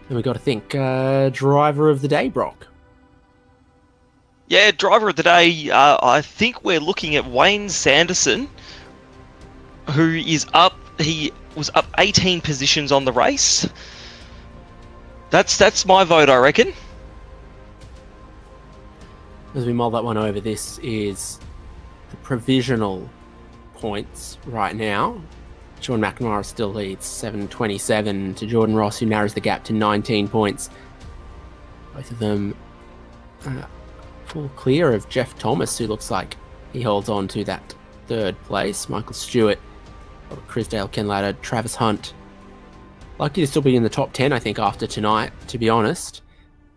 And we've got to think, driver of the day, Brock. Yeah, driver of the day, I think we're looking at Wayne Sanderson, who is up. He was up 18 positions on the race. That's my vote, I reckon. As we mull that one over, this is the provisional points right now. Sean McNamara still leads 727 to Jordan Ross, who narrows the gap to 19 points. Both of them full clear of Jeff Thomas, who looks like he holds on to that 3rd place. Michael Stewart, Chrisdale, Ken Latta, Travis Hunt. Lucky to still be in the top 10, I think, after tonight, to be honest.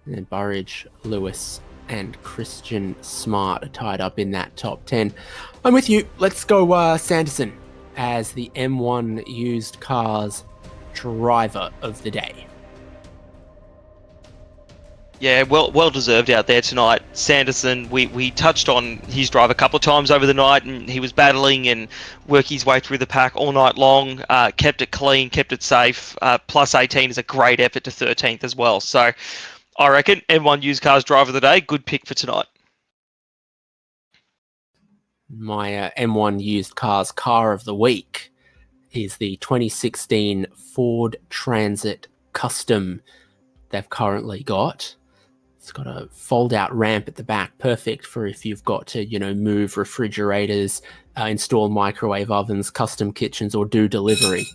And then Burridge, Lewis, and Christian Smart are tied up in that top 10. I'm with you. Let's go Sanderson as the M1 used cars driver of the day. Yeah, well deserved out there tonight. Sanderson, we touched on his drive a couple of times over the night, and he was battling and working his way through the pack all night long. Kept it clean, kept it safe. Plus 18 is a great effort to 13th as well. So I reckon M1 used cars driver of the day, good pick for tonight. My M1 used cars car of the week is the 2016 Ford Transit Custom they've currently got. It's got a fold-out ramp at the back, perfect for if you've got to, move refrigerators, install microwave ovens, custom kitchens, or do delivery.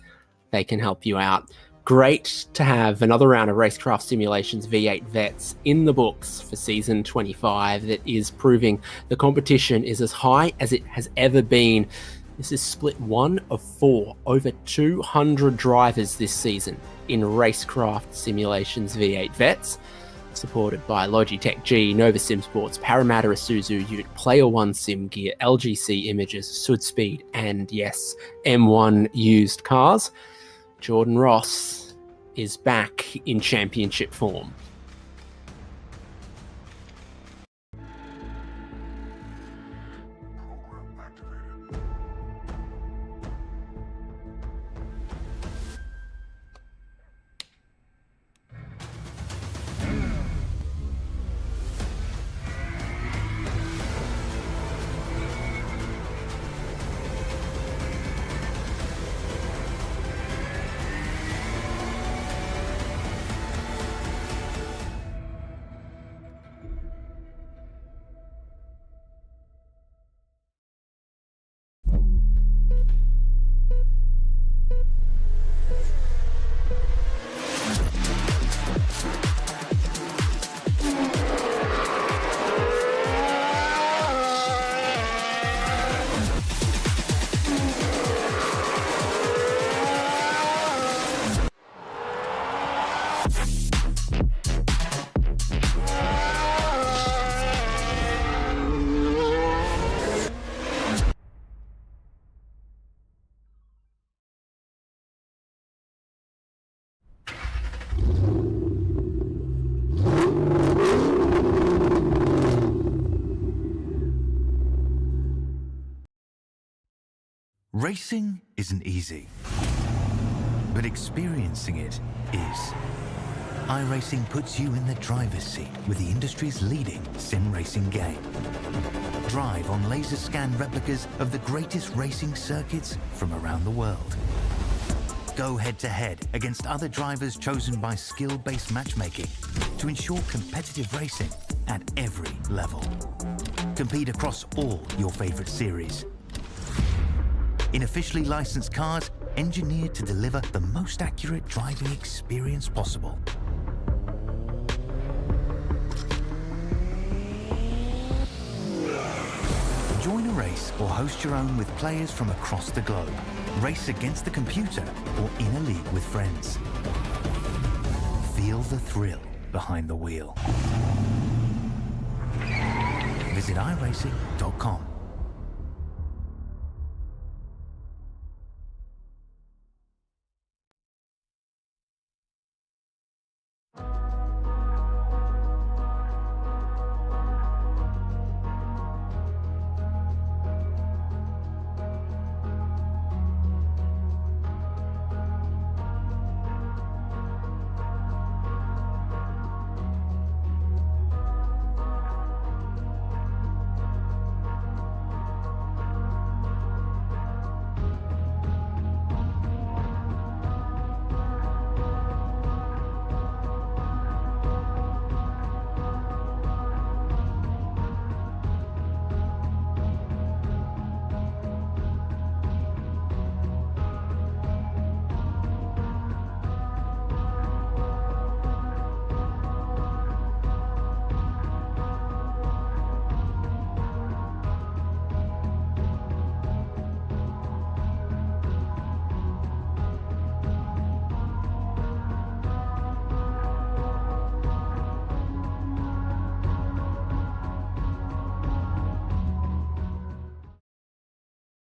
They can help you out. Great to have another round of RaceKraft Simulations V8 Vets in the books for season 25 that is proving the competition is as high as it has ever been. This is split 1 of 4, over 200 drivers this season in RaceKraft Simulations V8 Vets, supported by Logitech G, Nova Sim Sports, Parramatta Isuzu Ute, Player One Sim Gear, LGC Images, SudSpeed, and yes, M1 used cars. Jordan Ross is back in championship form. Racing isn't easy, but experiencing it is. iRacing puts you in the driver's seat with the industry's leading sim racing game. Drive on laser scan replicas of the greatest racing circuits from around the world. Go head-to-head against other drivers chosen by skill-based matchmaking to ensure competitive racing at every level. Compete across all your favorite series. In officially licensed cars, engineered to deliver the most accurate driving experience possible. Join a race or host your own with players from across the globe. Race against the computer or in a league with friends. Feel the thrill behind the wheel. Visit iRacing.com.